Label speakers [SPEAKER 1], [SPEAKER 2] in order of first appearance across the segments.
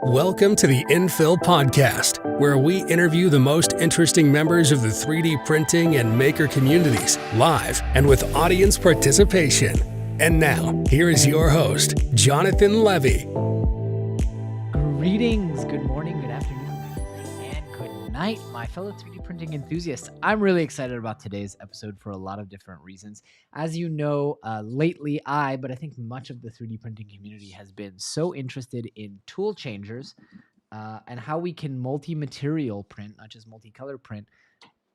[SPEAKER 1] Welcome to the Infill Podcast, where we interview the most interesting members of the 3D printing and maker communities, live and with audience participation. And now, here is your host, Jonathan Levy.
[SPEAKER 2] Greetings, good morning, good afternoon, good evening, and good night, my fellow 3D printing enthusiasts. I'm really excited about today's episode for a lot of different reasons. As you know, lately but I think much of the 3D printing community has been so interested in tool changers and how we can multi-material print, not just multicolor print,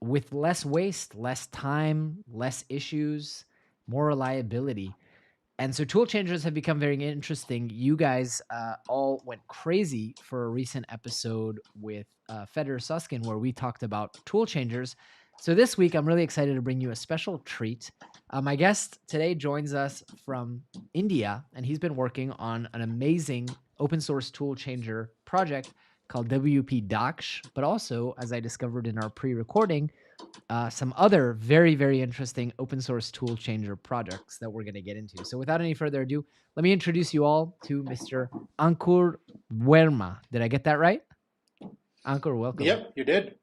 [SPEAKER 2] with less waste, less time, less issues, more reliability. And so tool changers have become very interesting. You guys all went crazy for a recent episode with Feder Suskin where we talked about tool changers. So this week, I'm really excited to bring you a special treat. My guest today joins us from India, and he's been working on an amazing open source tool changer project called WP-DAKSH, but also, as I discovered in our pre-recording, some other very, very interesting open source tool changer projects that we're going to get into. So without any further ado, let me introduce you all to Mr. Ankur Verma. Did I get that right? Ankur, welcome.
[SPEAKER 3] Yep, you did.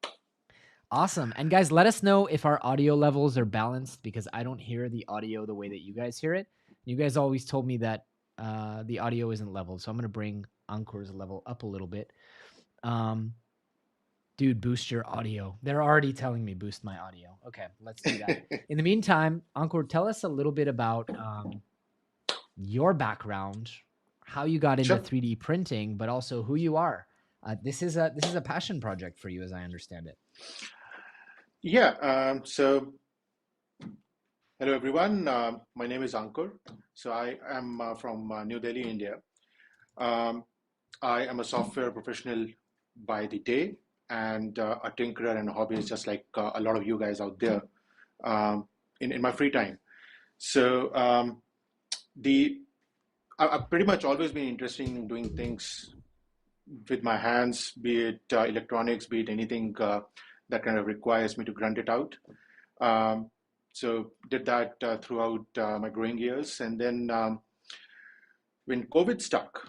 [SPEAKER 2] Awesome. And guys, let us know if our audio levels are balanced because I don't hear the audio the way that you guys hear it. You guys always told me that the audio isn't leveled. So I'm going to bring Ankur's level up a little bit. Dude, boost your audio. They're already telling me boost my audio. Okay, let's do that. In the meantime, Ankur, tell us a little bit about your background, how you got into 3D printing, but also who you are. This is a passion project for you, as I understand it.
[SPEAKER 3] Yeah. So, hello everyone. My name is Ankur. So I am from New Delhi, India. I am a software professional by the day, and a tinkerer and a hobbyist, just like a lot of you guys out there in my free time. So I've pretty much always been interested in doing things with my hands, be it electronics, be it anything that kind of requires me to grunt it out. So did that throughout my growing years. And then when COVID stuck,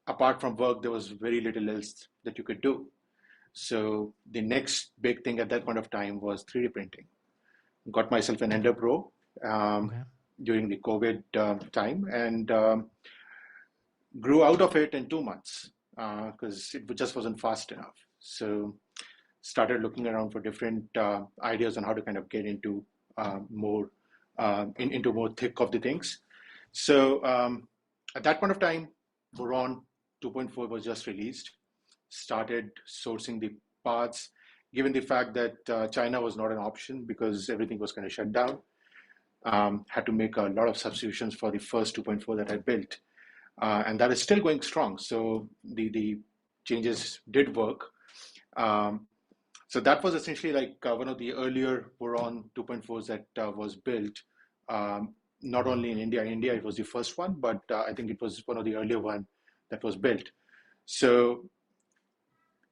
[SPEAKER 3] apart from work, there was very little else that you could do. So the next big thing at that point of time was 3D printing. Got myself an Ender Pro during the COVID time and grew out of it in 2 months because it just wasn't fast enough. So started looking around for different ideas on how to kind of get into more thick of the things. So at that point of time, Voron 2.4 was just released, started sourcing the parts, given the fact that China was not an option because everything was kind of shut down. Had to make a lot of substitutions for the first 2.4 that I built. And that is still going strong. So the changes did work. So that was essentially like one of the earlier Voron 2.4s that was built. Not only in India. In India, it was the first one, but I think it was one of the earlier one that was built. So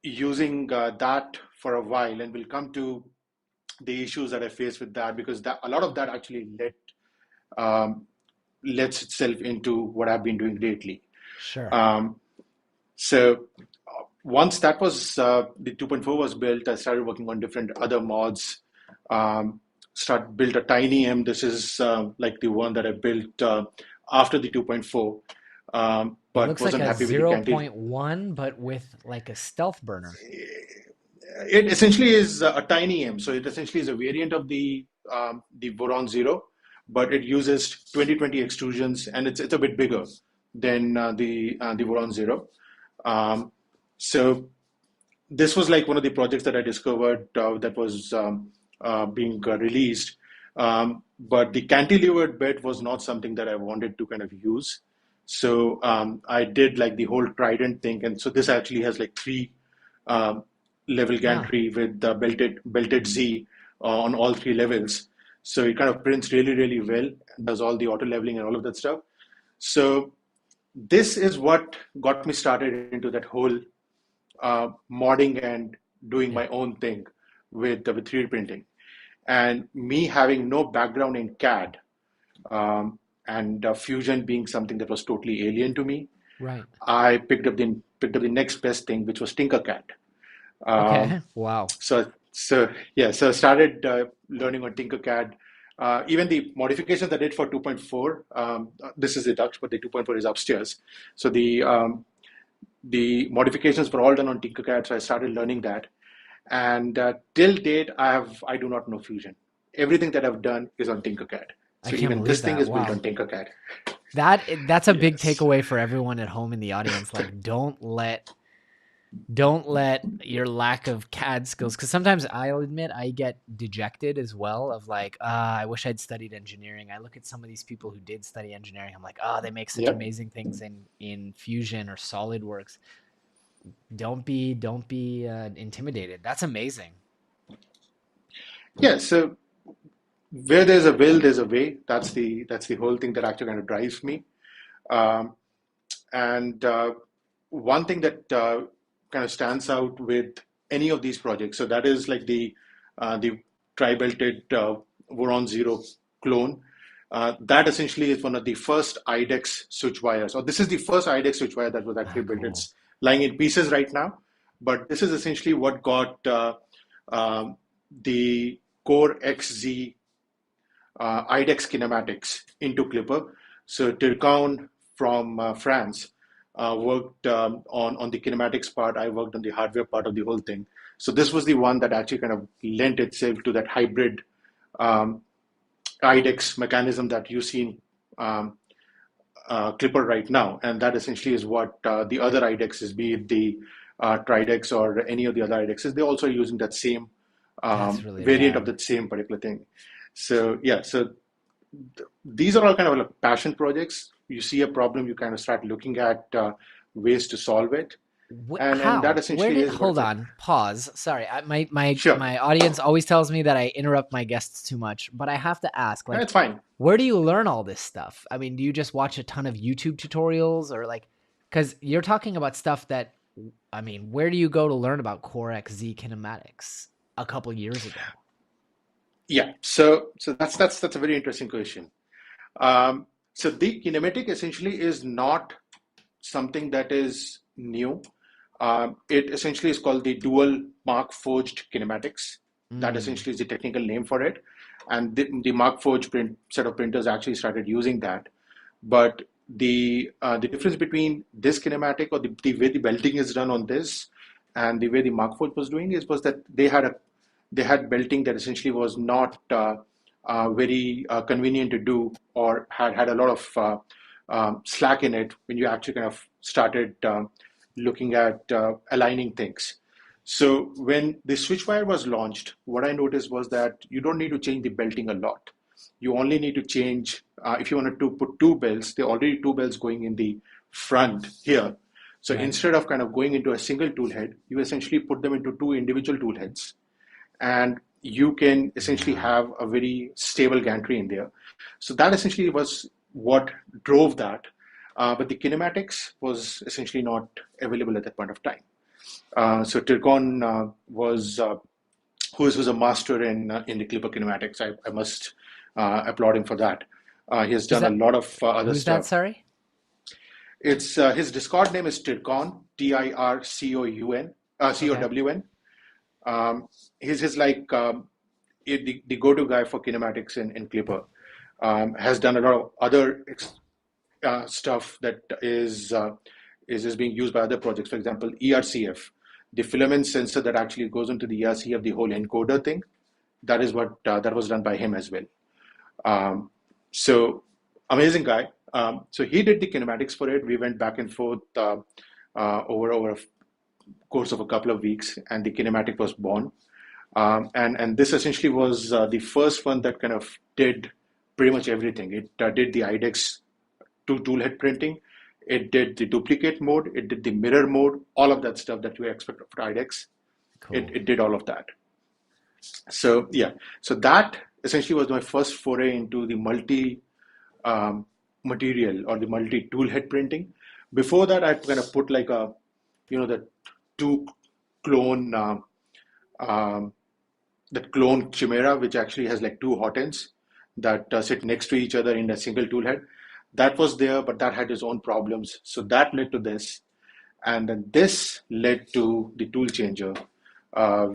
[SPEAKER 3] using that for a while, and we'll come to the issues that I faced with that, because a lot of that actually lets itself into what I've been doing lately.
[SPEAKER 2] Sure.
[SPEAKER 3] So once that was the 2.4 was built, I started working on different other mods. Built a tiny M. This is like the one that I built after the 2.4, but
[SPEAKER 2] looks
[SPEAKER 3] wasn't
[SPEAKER 2] like a
[SPEAKER 3] happy with the
[SPEAKER 2] 0.1, but with like a stealth burner.
[SPEAKER 3] It essentially is a tiny M. So it essentially is a variant of the Voron 0, but it uses 2020 extrusions, and it's a bit bigger than the Voron 0. So this was like one of the projects that I discovered that was being released, but the cantilevered bed was not something that I wanted to kind of use. So I did like the whole trident thing, and so this actually has like 3 level gantry with the belted Z on all 3 levels. So it kind of prints really, really well, does all the auto leveling and all of that stuff. So this is what got me started into that whole modding and doing my own thing with 3D printing. And me having no background in CAD and Fusion being something that was totally alien to me,
[SPEAKER 2] Right.
[SPEAKER 3] I picked up the next best thing, which was Tinkercad. Um,
[SPEAKER 2] Okay. Wow.
[SPEAKER 3] so I started learning on Tinkercad. Even the modifications I did for 2.4, this is the DAKSH, but the 2.4 is upstairs. So the modifications were all done on Tinkercad, so I started learning that. And till date, I do not know Fusion. Everything that I've done is on Tinkercad.
[SPEAKER 2] I
[SPEAKER 3] So
[SPEAKER 2] can't
[SPEAKER 3] even this
[SPEAKER 2] believe
[SPEAKER 3] thing
[SPEAKER 2] that.
[SPEAKER 3] is built
[SPEAKER 2] Wow.
[SPEAKER 3] on Tinkercad.
[SPEAKER 2] That's a big
[SPEAKER 3] Yes.
[SPEAKER 2] takeaway for everyone at home in the audience. Like, don't let your lack of CAD skills, because sometimes I'll admit I get dejected as well of like, I wish I'd studied engineering. I look at some of these people who did study engineering. I'm like, they make such
[SPEAKER 3] Yep.
[SPEAKER 2] amazing things in Fusion or SolidWorks. Don't be intimidated. That's amazing.
[SPEAKER 3] Yeah. So where there's a will, there's a way. That's the whole thing that actually kind of drives me. Um, and one thing that kind of stands out with any of these projects, so that is like the tri-belted Voron Zero clone. That essentially is one of the first IDEX switchwires, or this is the first IDEX switchwire that was actually built.
[SPEAKER 2] Cool.
[SPEAKER 3] It's lying in pieces right now, but this is essentially what got the CoreXZ IDEX kinematics into Klipper. So Tircon from France worked on the kinematics part. I worked on the hardware part of the whole thing. So this was the one that actually kind of lent itself to that hybrid um, IDEX mechanism that you see in Klipper right now. And that essentially is what the other IDEXs, be it the Tridex or any of the other IDEXs, they're also using that same
[SPEAKER 2] That's really
[SPEAKER 3] variant of
[SPEAKER 2] rad.
[SPEAKER 3] that same particular thing. So yeah, so these are all kind of like passion projects. You see a problem, you kind of start looking at ways to solve it, and that
[SPEAKER 2] How? Where
[SPEAKER 3] essentially
[SPEAKER 2] did?
[SPEAKER 3] is what
[SPEAKER 2] Hold
[SPEAKER 3] it's like.
[SPEAKER 2] on. Pause. Sorry.
[SPEAKER 3] Sure,
[SPEAKER 2] My audience always tells me that I interrupt my guests too much, but I have to ask, like,
[SPEAKER 3] that's fine.
[SPEAKER 2] where do you learn all this stuff? I mean, do you just watch a ton of YouTube tutorials, or like, because you're talking about stuff that, I mean, where do you go to learn about CoreXZ kinematics a couple years ago?
[SPEAKER 3] Yeah, so that's a very interesting question. So the kinematic essentially is not something that is new. It essentially is called the dual mark forged kinematics. That
[SPEAKER 2] Mm,
[SPEAKER 3] essentially is the technical name for it. And the mark forged set of printers actually started using that. But the difference between this kinematic, or the way the belting is done on this, and the way the mark forged was doing was that they had belting that essentially was not very convenient to do, or had a lot of slack in it when you actually kind of started looking at aligning things. So when the switchwire was launched, what I noticed was that you don't need to change the belting a lot. You only need to change, if you wanted to put two belts, there are already two belts going in the front here. So
[SPEAKER 2] right.
[SPEAKER 3] instead of kind of going into a single tool head, you essentially put them into two individual tool heads, and you can essentially
[SPEAKER 2] Yeah.
[SPEAKER 3] have a very stable gantry in there. So that essentially was what drove that. But the kinematics was essentially not available at that point of time. So Tircon who was a master in the Klipper kinematics. I must applaud him for that. He has
[SPEAKER 2] Who's
[SPEAKER 3] done a
[SPEAKER 2] that?
[SPEAKER 3] lot of other
[SPEAKER 2] Who's that?
[SPEAKER 3] stuff.
[SPEAKER 2] Sorry.
[SPEAKER 3] It's his Discord name is Tircon, Tircoun,
[SPEAKER 2] Okay.
[SPEAKER 3] Cown. He's like the go-to guy for kinematics in Klipper. Has done a lot of other stuff that is being used by other projects. For example, ERCF, the filament sensor that actually goes into the ERCF, the whole encoder thing. That is what that was done by him as well. Um, so amazing guy. So he did the kinematics for it. We went back and forth over a course of a couple of weeks, and the kinematic was born. And this essentially was the first one that kind of did pretty much everything. It did the IDEX two toolhead printing. It did the duplicate mode. It did the mirror mode. All of that stuff that you expect for IDEX.
[SPEAKER 2] Cool.
[SPEAKER 3] It did all of that. So yeah, so that essentially was my first foray into the multi material, or the multi toolhead printing. Before that, I'd kind of put like the two clone um, that clone Chimera, which actually has like two hot ends that sit next to each other in a single tool head. that was there, but that had its own problems. So that led to this. And then this led to the tool changer,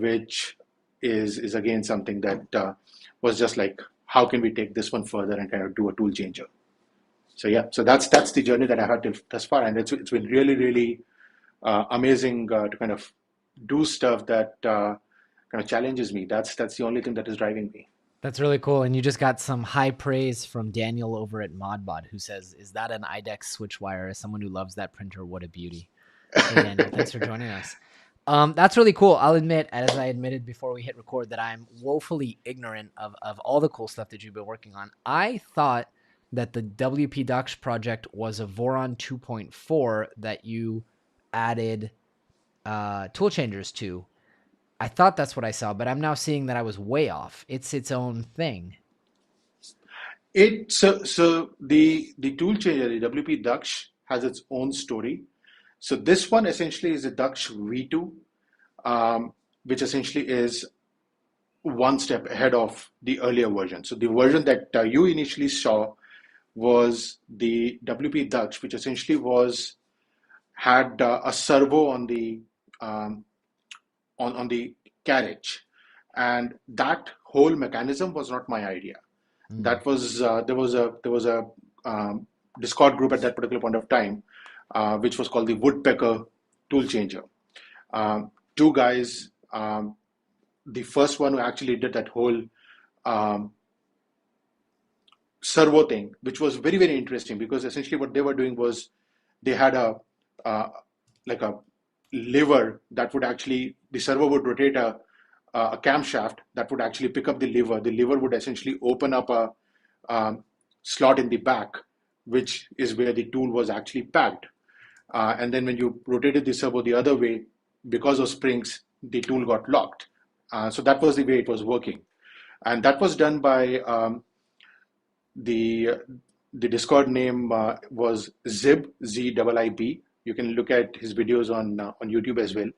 [SPEAKER 3] which is again something that was just like, how can we take this one further and kind of do a tool changer? So yeah, so that's the journey that I had till thus far, and it's been really, really amazing to kind of do stuff that kind of challenges me. That's the only thing that is driving me.
[SPEAKER 2] That's really cool. And you just got some high praise from Daniel over at ModBot, who says, "Is that an IDEX Switchwire? As someone who loves that printer, what a beauty." Hey, Daniel, thanks for joining us. That's really cool. I'll admit, as I admitted before we hit record, that I'm woefully ignorant of all the cool stuff that you've been working on. I thought that the WP-DAKSH project was a Voron 2.4 that you added tool changers to. I thought that's what I saw, but I'm now seeing that I was way off. It's its own thing.
[SPEAKER 3] So the tool changer, the WP-DAKSH, has its own story. So this one essentially is a DAKSH V2, which essentially is one step ahead of the earlier version. So the version that you initially saw was the WP-DAKSH, which essentially had a servo on the carriage, and that whole mechanism was not my idea. That was there was a Discord group at that particular point of time, which was called the Woodpecker Tool Changer. Two guys, the first one who actually did that whole servo thing, which was very, very interesting, because essentially what they were doing was they had a lever that would actually, the servo would rotate a camshaft that would actually pick up the lever. The lever would essentially open up a slot in the back, which is where the tool was actually packed. And then when you rotated the servo the other way, because of springs, the tool got locked. So that was the way it was working. And that was done by the Discord name was Zib, Z-I-I-B. You can look at his videos on YouTube as well.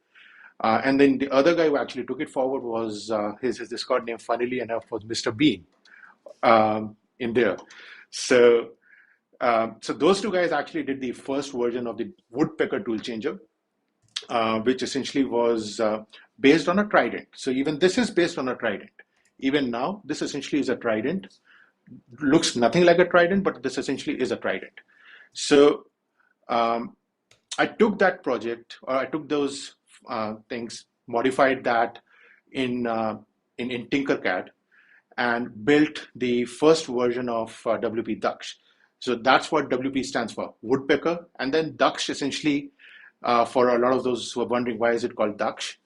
[SPEAKER 3] And then the other guy who actually took it forward was his Discord name, funnily enough, was Mr. Bean in there. So those two guys actually did the first version of the Woodpecker Tool Changer, which essentially was based on a trident. So even this is based on a trident. Even now, this essentially is a trident. Looks nothing like a trident, but this essentially is a trident. So I took that project, or I took those things, modified that in Tinkercad, and built the first version of WP-DAKSH. So that's what WP stands for, Woodpecker. And then DAKSH essentially, for a lot of those who are wondering why is it called DAKSH,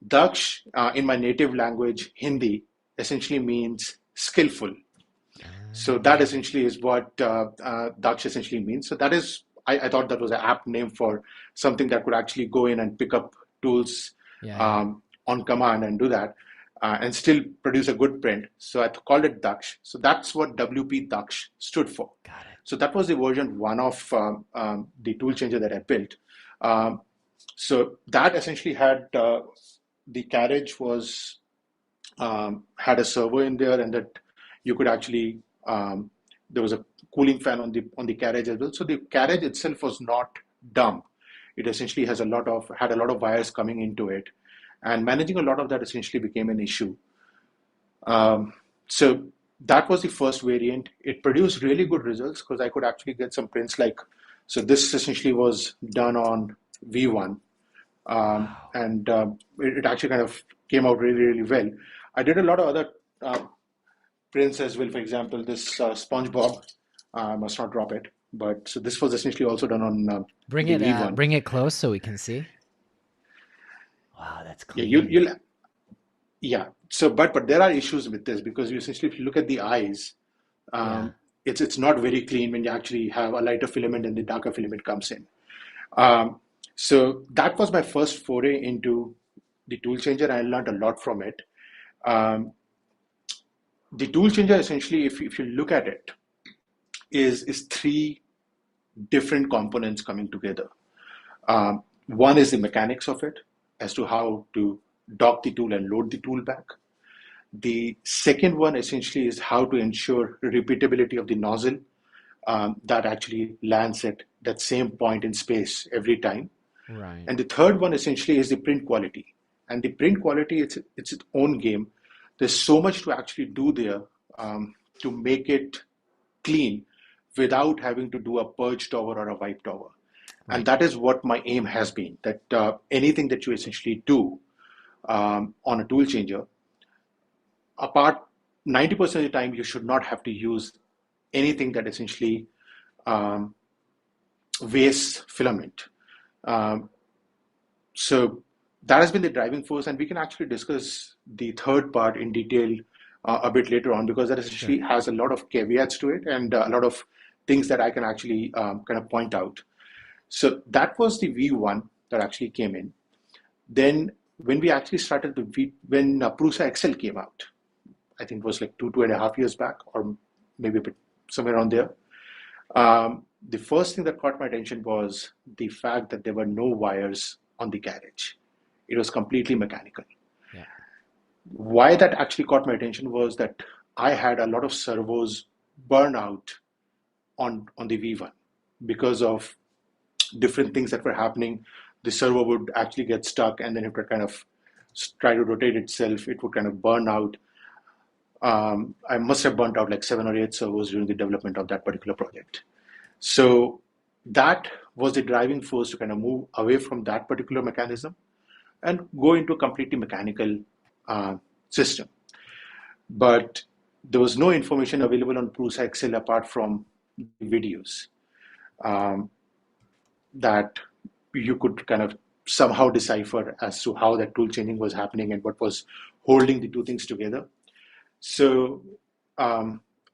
[SPEAKER 3] DAKSH in my native language, Hindi, essentially means skillful. So that essentially is what DAKSH essentially means. So that is, I thought that was an apt name for something that could actually go in and pick up tools on command and do that, and still produce a good print. So I called it DAKSH. So that's what WP-DAKSH stood for.
[SPEAKER 2] Got it.
[SPEAKER 3] So that was the version 1 of the tool changer that I built. So that essentially had the carriage was had a servo in there, and that you could actually there was a cooling fan on the carriage as well. So the carriage itself was not dumb. It essentially had a lot of wires coming into it, and managing a lot of that essentially became an issue. So that was the first variant. It produced really good results because I could actually get some prints like, so this essentially was done on V1, and it actually kind of came out really, really well. I did a lot of other prints as well. For example, this SpongeBob, I must not drop it, but so this was essentially also done on
[SPEAKER 2] bring it close so we can see. Wow, that's clean.
[SPEAKER 3] Yeah. So, but there are issues with this, because you essentially, if you look at the eyes, it's not very clean when you actually have a lighter filament and the darker filament comes in. So that was my first foray into the tool changer. I learned a lot from it. The tool changer essentially, if you look at it, is 3 different components coming together. One is the mechanics of it, as to how to dock the tool and load the tool back. The second one essentially is how to ensure repeatability of the nozzle that actually lands at that same point in space every time.
[SPEAKER 2] Right.
[SPEAKER 3] And the third one essentially is the print quality. And the print quality, it's its own game. There's so much to actually do there to make it clean without having to do a purged over or a wiped over.
[SPEAKER 2] Right.
[SPEAKER 3] And that is what my aim has been, that anything that you essentially do on a tool changer, apart 90% of the time, you should not have to use anything that essentially wastes filament. So that has been the driving force, and we can actually discuss the third part in detail a bit later on, because that essentially has a lot of caveats to it and a lot of things that I can actually kind of point out. So that was the V1 that actually came in. Then when we actually started when Prusa XL came out, I think it was like 2.5 years back, or maybe a bit somewhere around there. The first thing that caught my attention was the fact that there were no wires on the carriage. It was completely mechanical.
[SPEAKER 2] Yeah.
[SPEAKER 3] Why that actually caught my attention was that I had a lot of servos burn out on the V1 because of different things that were happening. The servo would actually get stuck, and then it would kind of try to rotate itself. It would kind of burn out. I must have burnt out like 7 or 8 servos during the development of that particular project. So that was the driving force to kind of move away from that particular mechanism and go into a completely mechanical system. But there was no information available on Prusa XL apart from videos that you could kind of somehow decipher as to how that tool changing was happening and what was holding the two things together. So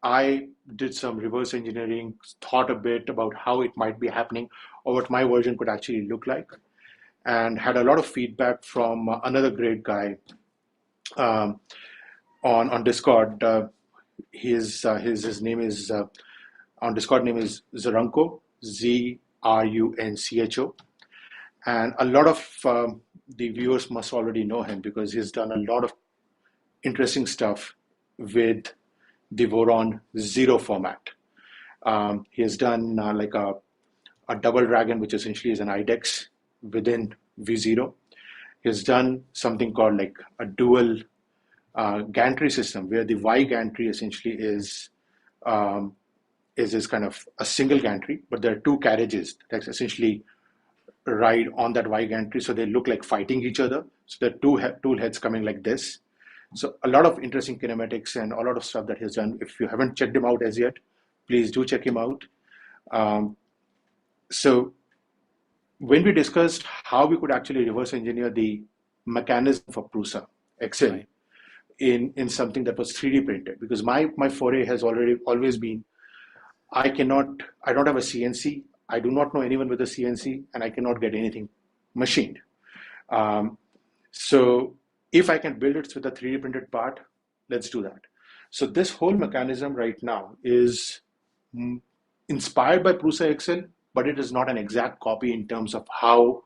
[SPEAKER 3] I did some reverse engineering, thought a bit about how it might be happening or what my version could actually look like, and had a lot of feedback from another great guy on Discord. His name is on Discord name is Zruncho, Zruncho, and a lot of the viewers must already know him because he's done a lot of interesting stuff with the Voron 0 format. He has done like a double dragon, which essentially is an IDEX within V0. He has done something called like a dual gantry system, where the Y gantry essentially is kind of a single gantry, but there are two carriages that essentially ride on that Y gantry, so they look like fighting each other. So there are two tool heads coming like this. So a lot of interesting kinematics and a lot of stuff that he's done. If you haven't checked him out as yet, please do check him out. So when we discussed how we could actually reverse engineer the mechanism for Prusa XL in something that was 3D printed, because my foray has always been, I don't have a CNC. I do not know anyone with a CNC, and I cannot get anything machined. So if I can build it with a 3D printed part, let's do that. So this whole mechanism right now is inspired by Prusa XL, but it is not an exact copy in terms of how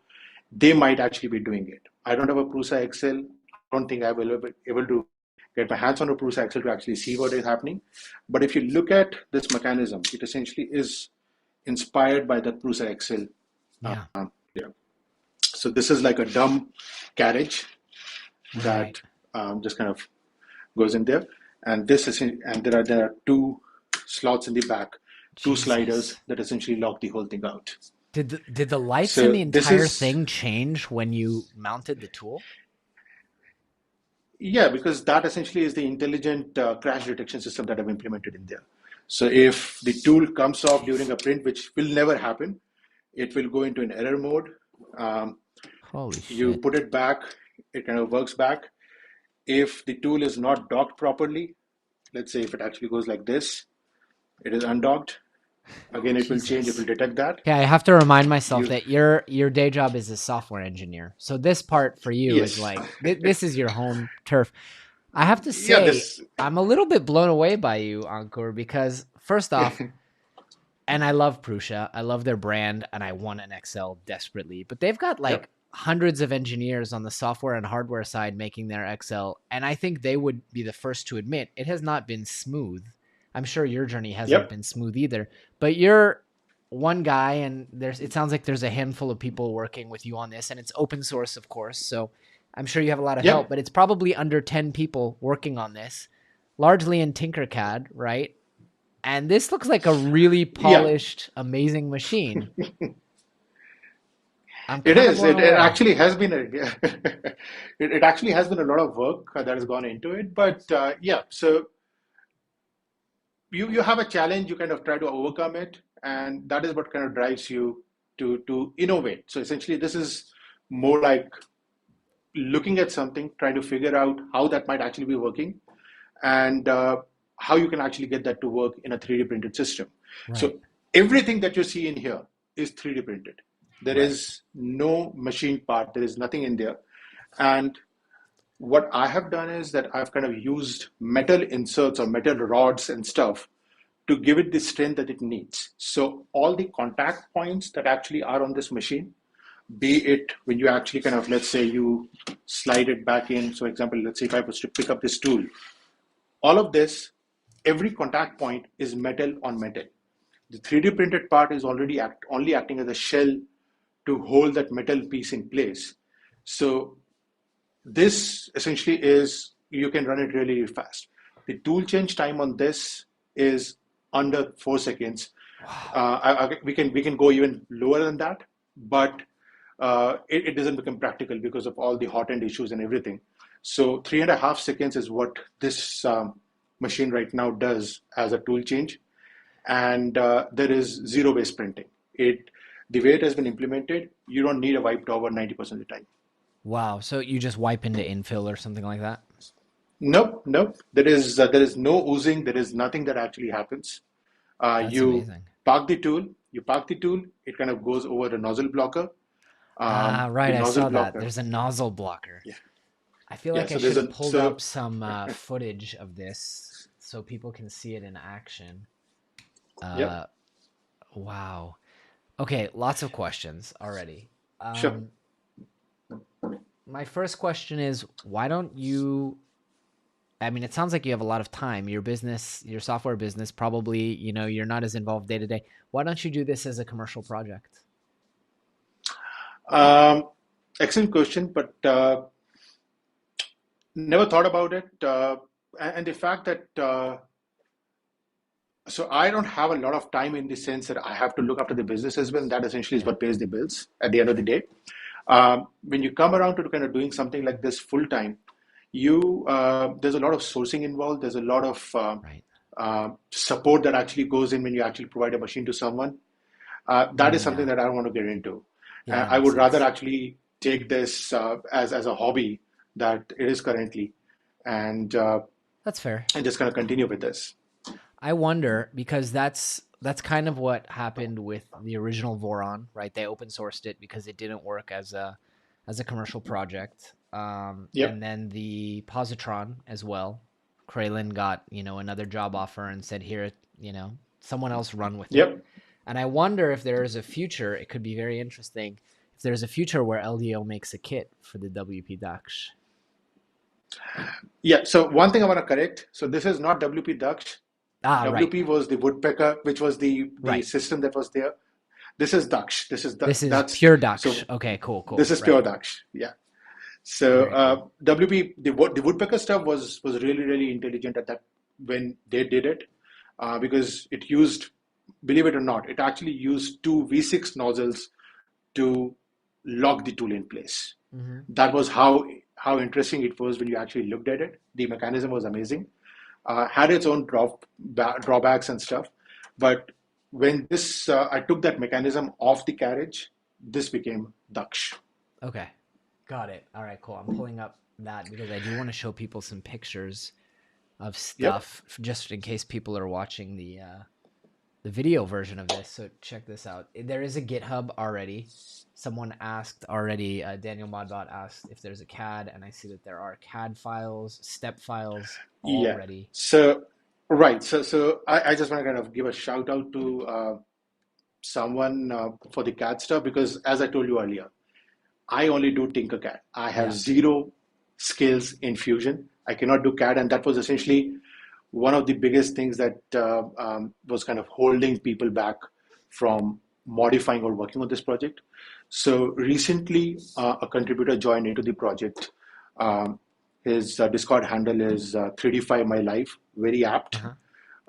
[SPEAKER 3] they might actually be doing it. I don't have a Prusa XL. I don't think I will be able to get my hands on a Prusa XL to actually see what is happening. But if you look at this mechanism, it essentially is inspired by the Prusa XL.
[SPEAKER 2] Yeah.
[SPEAKER 3] So this is like a dumb carriage that just kind of goes in there, and there are two slots in the back, two sliders that essentially lock the whole thing out.
[SPEAKER 2] Did the lights in the entire thing change when you mounted the tool?
[SPEAKER 3] Yeah, because that essentially is the intelligent crash detection system that I've implemented in there. So if the tool comes off during a print, which will never happen, it will go into an error mode.
[SPEAKER 2] Holy shit.
[SPEAKER 3] You put it back, it kind of works back. If the tool is not docked properly, let's say if it actually goes like this, it is undocked. Again, it will change, it will detect that.
[SPEAKER 2] Yeah, I have to remind myself that your day job is a software engineer. So this part for you is like, this is your home turf. I have to say, I'm a little bit blown away by you, Ankur, because first off, and I love Prusa, I love their brand, and I want an XL desperately, but they've got like hundreds of engineers on the software and hardware side making their XL, and I think they would be the first to admit it has not been smooth I'm sure your journey hasn't
[SPEAKER 3] Yep.
[SPEAKER 2] been smooth either, but you're one guy, and it sounds like there's a handful of people working with you on this, and it's open source, of course. So I'm sure you have a lot of help,
[SPEAKER 3] Yep.
[SPEAKER 2] but it's probably under 10 people working on this, largely in Tinkercad, right? And this looks like a really polished, amazing machine.
[SPEAKER 3] It is.
[SPEAKER 2] blown
[SPEAKER 3] It
[SPEAKER 2] away.
[SPEAKER 3] actually has been it actually has been a lot of work that has gone into it. But yeah, so you have a challenge, you kind of try to overcome it, and that is what kind of drives you to innovate. So essentially, this is more like looking at something, trying to figure out how that might actually be working, and how you can actually get that to work in a 3D printed system.
[SPEAKER 2] Right.
[SPEAKER 3] So everything that you see in here is 3D printed. There
[SPEAKER 2] Right.
[SPEAKER 3] is no machine part. There is nothing in there. And what I have done is that I've kind of used metal inserts or metal rods and stuff to give it the strength that it needs. So all the contact points that actually are on this machine, be it when you actually kind of, let's say you slide it back in. So example, let's say if I was to pick up this tool, all of this, every contact point is metal on metal. The 3D printed part is already only acting as a shell to hold that metal piece in place. So this essentially is, you can run it really fast. The tool change time on this is under 4 seconds. We can go even lower than that, but it doesn't become practical because of all the hot end issues and everything. So 3.5 seconds is what this machine right now does as a tool change. And there is zero-based printing. The way it has been implemented, you don't need a wipe over 90% of the time.
[SPEAKER 2] Wow. So you just wipe into infill or something like that?
[SPEAKER 3] Nope. There is no oozing. There is nothing that actually happens.
[SPEAKER 2] That's amazing.
[SPEAKER 3] Park the tool. It kind of goes over the nozzle blocker.
[SPEAKER 2] Right. I saw that. There's a nozzle blocker.
[SPEAKER 3] Yeah.
[SPEAKER 2] I feel like
[SPEAKER 3] so
[SPEAKER 2] I should have
[SPEAKER 3] there's
[SPEAKER 2] pulled up some footage of this so people can see it in action.
[SPEAKER 3] Yep.
[SPEAKER 2] Wow. Okay, lots of questions already.
[SPEAKER 3] Sure.
[SPEAKER 2] My first question is, why don't you, I mean, it sounds like you have a lot of time. Your business, your software business, probably, you're not as involved day to day. Why don't you do this as a commercial project?
[SPEAKER 3] Excellent question, but never thought about it. And the fact that, so I don't have a lot of time in the sense that I have to look after the business as well. And that essentially is what pays the bills at the end of the day. When you come around to kind of doing something like this full time, there's a lot of sourcing involved. There's a lot of support that actually goes in when you actually provide a machine to someone. That is something that I don't want to get into. I would rather actually take this as a hobby that it is currently, and
[SPEAKER 2] that's fair.
[SPEAKER 3] And just kind of continue with this.
[SPEAKER 2] I wonder, because that's kind of what happened with the original Voron, right? They open sourced it because it didn't work as a commercial project. And then the positron as well. Kraylin got, another job offer and said, here, someone else run with it. And I wonder if there is a future, it could be very interesting, if there's a future where LDO makes a kit for the WP-DAKSH.
[SPEAKER 3] Yeah, so one thing I want to correct. So this is not WP-DAKSH. WP was the woodpecker, which was the system that was there. This is DAKSH. This is
[SPEAKER 2] pure DAKSH.
[SPEAKER 3] So
[SPEAKER 2] okay, cool.
[SPEAKER 3] This is pure DAKSH. Yeah. So cool. WP, the woodpecker stuff was really, really intelligent at that when they did it, because it used, believe it or not, it actually used 2 V6 nozzles to lock the tool in place. Mm-hmm. That was how interesting it was when you actually looked at it. The mechanism was amazing. Had its own drawbacks and stuff, but when this I took that mechanism off the carriage, this became DAKSH.
[SPEAKER 2] Okay, got it. All right, cool. I'm pulling up that because I do want to show people some pictures of stuff, just in case people are watching the video version of this. So check this out. There is a GitHub already. Someone asked already, Daniel Modbot asked if there's a CAD, and I see that there are CAD files, step files already.
[SPEAKER 3] Yeah. So I just want to kind of give a shout out to someone for the CAD stuff, because as I told you earlier, I only do Tinkercad. I have zero skills in Fusion. I cannot do CAD, and that was essentially one of the biggest things that was kind of holding people back from modifying or working on this project. So recently, a contributor joined into the project. His Discord handle is 3D5 My Life, very apt.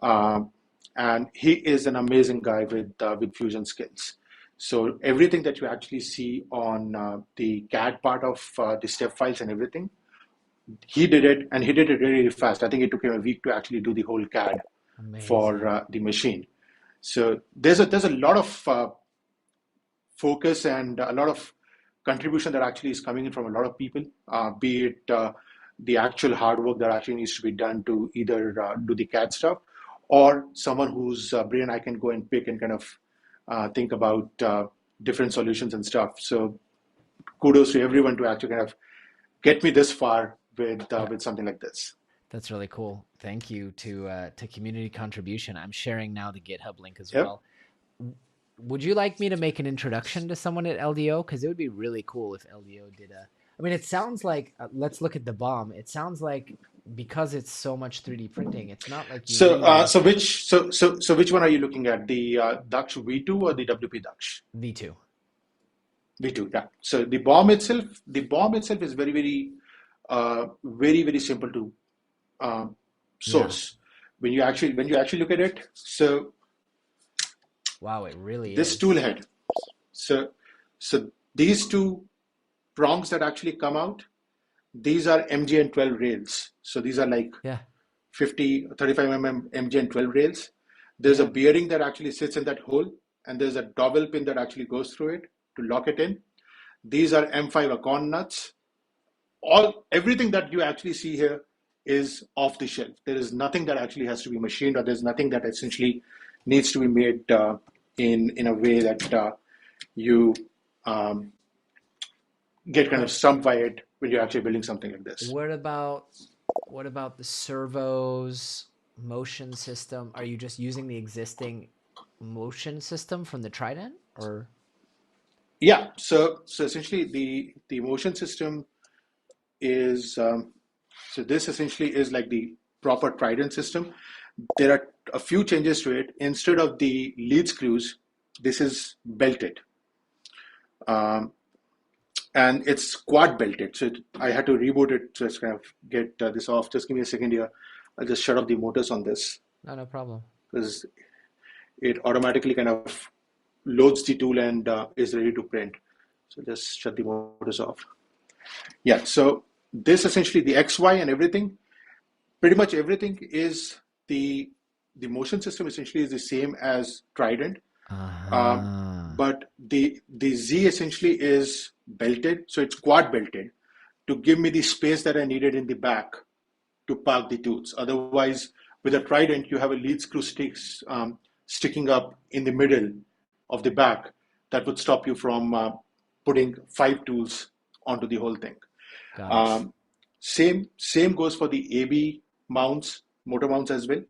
[SPEAKER 3] And he is an amazing guy with fusion skills. So everything that you actually see on the CAD part of the step files and everything, he did it, and he did it really, really fast. I think it took him a week to actually do the whole CAD for the machine. So there's a lot of focus and a lot of contribution that actually is coming in from a lot of people, be it the actual hard work that actually needs to be done to either do the CAD stuff, or someone whose brain I can go and pick and kind of think about different solutions and stuff. So kudos to everyone to actually kind of get me this far with something like this.
[SPEAKER 2] That's really cool. Thank you to community contribution. I'm sharing now the GitHub link as well. Would you like me to make an introduction to someone at LDO? Because it would be really cool if LDO did a. I mean, it sounds like let's look at the bomb. It sounds like because it's so much 3D printing, it's not like you
[SPEAKER 3] so which one are you looking at? The DAKSH V2 or the WP-DAKSH
[SPEAKER 2] V2?
[SPEAKER 3] V2, yeah. So the bomb itself is very, very simple to source. When you actually look at it, so
[SPEAKER 2] wow, it really
[SPEAKER 3] this
[SPEAKER 2] is.
[SPEAKER 3] tool head. So these two prongs that actually come out, these are MGN12 rails. So these are like 50, 35 mm MGN12 rails. There's a bearing that actually sits in that hole, and there's a dowel pin that actually goes through it to lock it in. These are M5 Acorn nuts. Everything that you actually see here is off the shelf. There is nothing that actually has to be machined, or there's nothing that essentially needs to be made in a way that you get kind of stumped by it when you're actually building something like this.
[SPEAKER 2] What about the servos, motion system? Are you just using the existing motion system from the Trident, or?
[SPEAKER 3] Yeah, so essentially the motion system is so this essentially is like the proper Trident system. There are a few changes to it. Instead of the lead screws, this is belted, and it's quad belted. So I had to reboot it to kind of get this off. Just give me a second here. I'll just shut off the motors on this.
[SPEAKER 2] No problem.
[SPEAKER 3] Because it automatically kind of loads the tool and is ready to print. So just shut the motors off. Yeah, so this essentially the XY and everything, pretty much everything is the motion system essentially is the same as Trident. But the Z essentially is belted, so it's quad belted to give me the space that I needed in the back to park the tools. Otherwise, with a Trident, you have a lead screw sticking up in the middle of the back that would stop you from putting 5 tools onto the whole thing. Same goes for the AB mounts, motor mounts as well.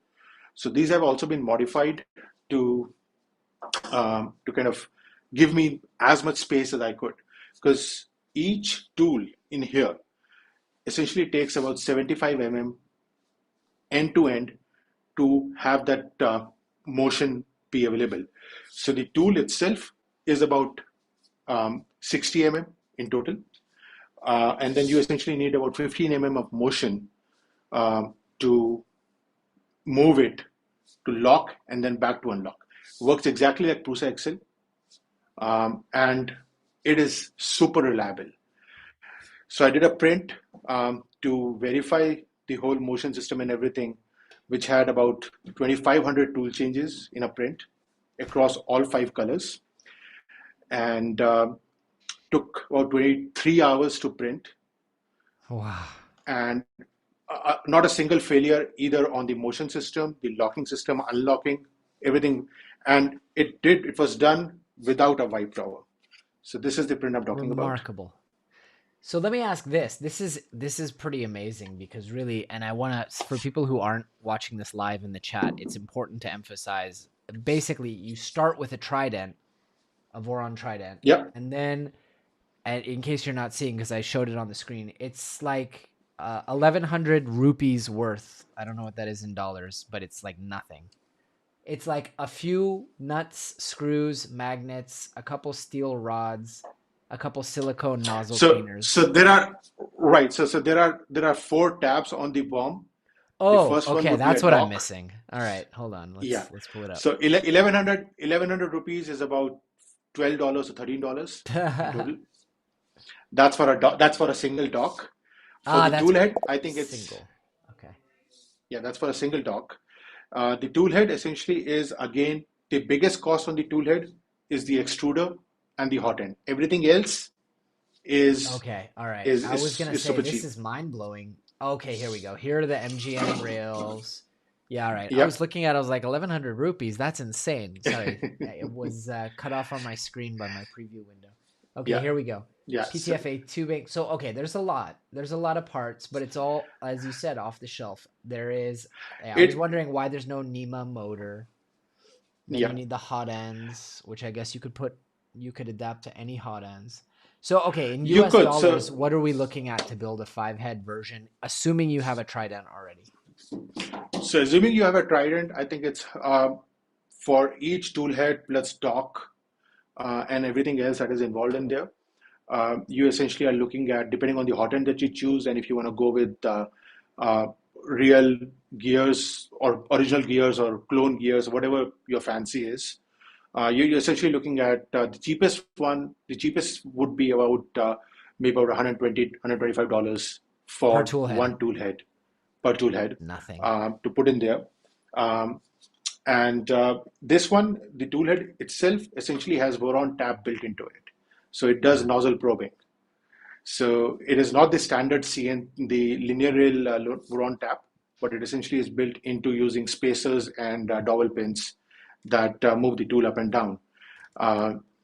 [SPEAKER 3] So these have also been modified to kind of give me as much space as I could, because each tool in here essentially takes about 75 mm end to end to have that motion be available. So the tool itself is about 60 mm in total, and then you essentially need about 15 mm of motion to move it to lock and then back to unlock. Works exactly like Prusa Excel, and it is super reliable. So I did a print to verify the whole motion system and everything, which had about 2,500 tool changes in a print across all 5 colors, and took about 23 hours to print.
[SPEAKER 2] Wow.
[SPEAKER 3] And not a single failure either on the motion system, the locking system, unlocking, everything. And it was done without a wipe drawer. So this is the print I'm talking about.
[SPEAKER 2] Remarkable. So let me ask this. This is pretty amazing, because really, and I want to, for people who aren't watching this live in the chat, it's important to emphasize, basically you start with a Trident, a Voron Trident.
[SPEAKER 3] Yep.
[SPEAKER 2] And then, and in case you're not seeing, because I showed it on the screen, it's like 1,100 rupees worth. I don't know what that is in dollars, but it's like nothing. It's like a few nuts, screws, magnets, a couple steel rods, a couple silicone nozzle cleaners.
[SPEAKER 3] So there are right. So there are four tabs on the bomb. The
[SPEAKER 2] Oh,
[SPEAKER 3] first one
[SPEAKER 2] okay,
[SPEAKER 3] would be a
[SPEAKER 2] that's what I'm
[SPEAKER 3] dock.
[SPEAKER 2] missing. All right, hold on.
[SPEAKER 3] Yeah.
[SPEAKER 2] Let's pull it up.
[SPEAKER 3] So 1100 rupees is about $12 or $13 in total. That's for that's for a single dock. For the
[SPEAKER 2] That's
[SPEAKER 3] tool head, I think it's
[SPEAKER 2] single. Okay.
[SPEAKER 3] yeah, that's for a single dock. The tool head essentially is again the biggest cost on the tool head is the extruder and the hot end. Everything else is
[SPEAKER 2] Okay. All right.
[SPEAKER 3] is
[SPEAKER 2] I was gonna
[SPEAKER 3] is
[SPEAKER 2] say
[SPEAKER 3] super
[SPEAKER 2] this
[SPEAKER 3] cheap.
[SPEAKER 2] is mind blowing. Okay, here we go. Here are the MGM rails. Yeah, all right. I
[SPEAKER 3] Yep.
[SPEAKER 2] was looking at. I was like 1,100 rupees. That's insane. Sorry, it was cut off on my screen by my preview window. Okay,
[SPEAKER 3] Yeah.
[SPEAKER 2] here we go.
[SPEAKER 3] Yeah.
[SPEAKER 2] PTFA tubing. So okay, there's a lot. There's a lot of parts, but it's all, as you said, off the shelf. There is. I was wondering why there's no NEMA motor. Then
[SPEAKER 3] Yeah.
[SPEAKER 2] you need the hot ends, which I guess you could adapt to any hot ends. So okay, in
[SPEAKER 3] You
[SPEAKER 2] US
[SPEAKER 3] could.
[SPEAKER 2] dollars,
[SPEAKER 3] So
[SPEAKER 2] what are we looking at to build a 5-head version, assuming you have a trident already?
[SPEAKER 3] so assuming you have a trident, I think it's for each tool head plus dock and everything else that is involved in there. You essentially are looking at, depending on the hot end that you choose, and if you want to go with real gears or original gears or clone gears, whatever your fancy is, you're essentially looking at the cheapest one. The cheapest would be about maybe about $120, $125 for
[SPEAKER 2] Per tool head.
[SPEAKER 3] one tool head, per tool head,
[SPEAKER 2] Nothing.
[SPEAKER 3] to put in there. And this one, the tool head itself essentially has Voron tab built into it. So it does nozzle probing. So it is not the standard CN, the linear rail Voron tab, but it essentially is built into using spacers and dowel pins that move the tool up and down.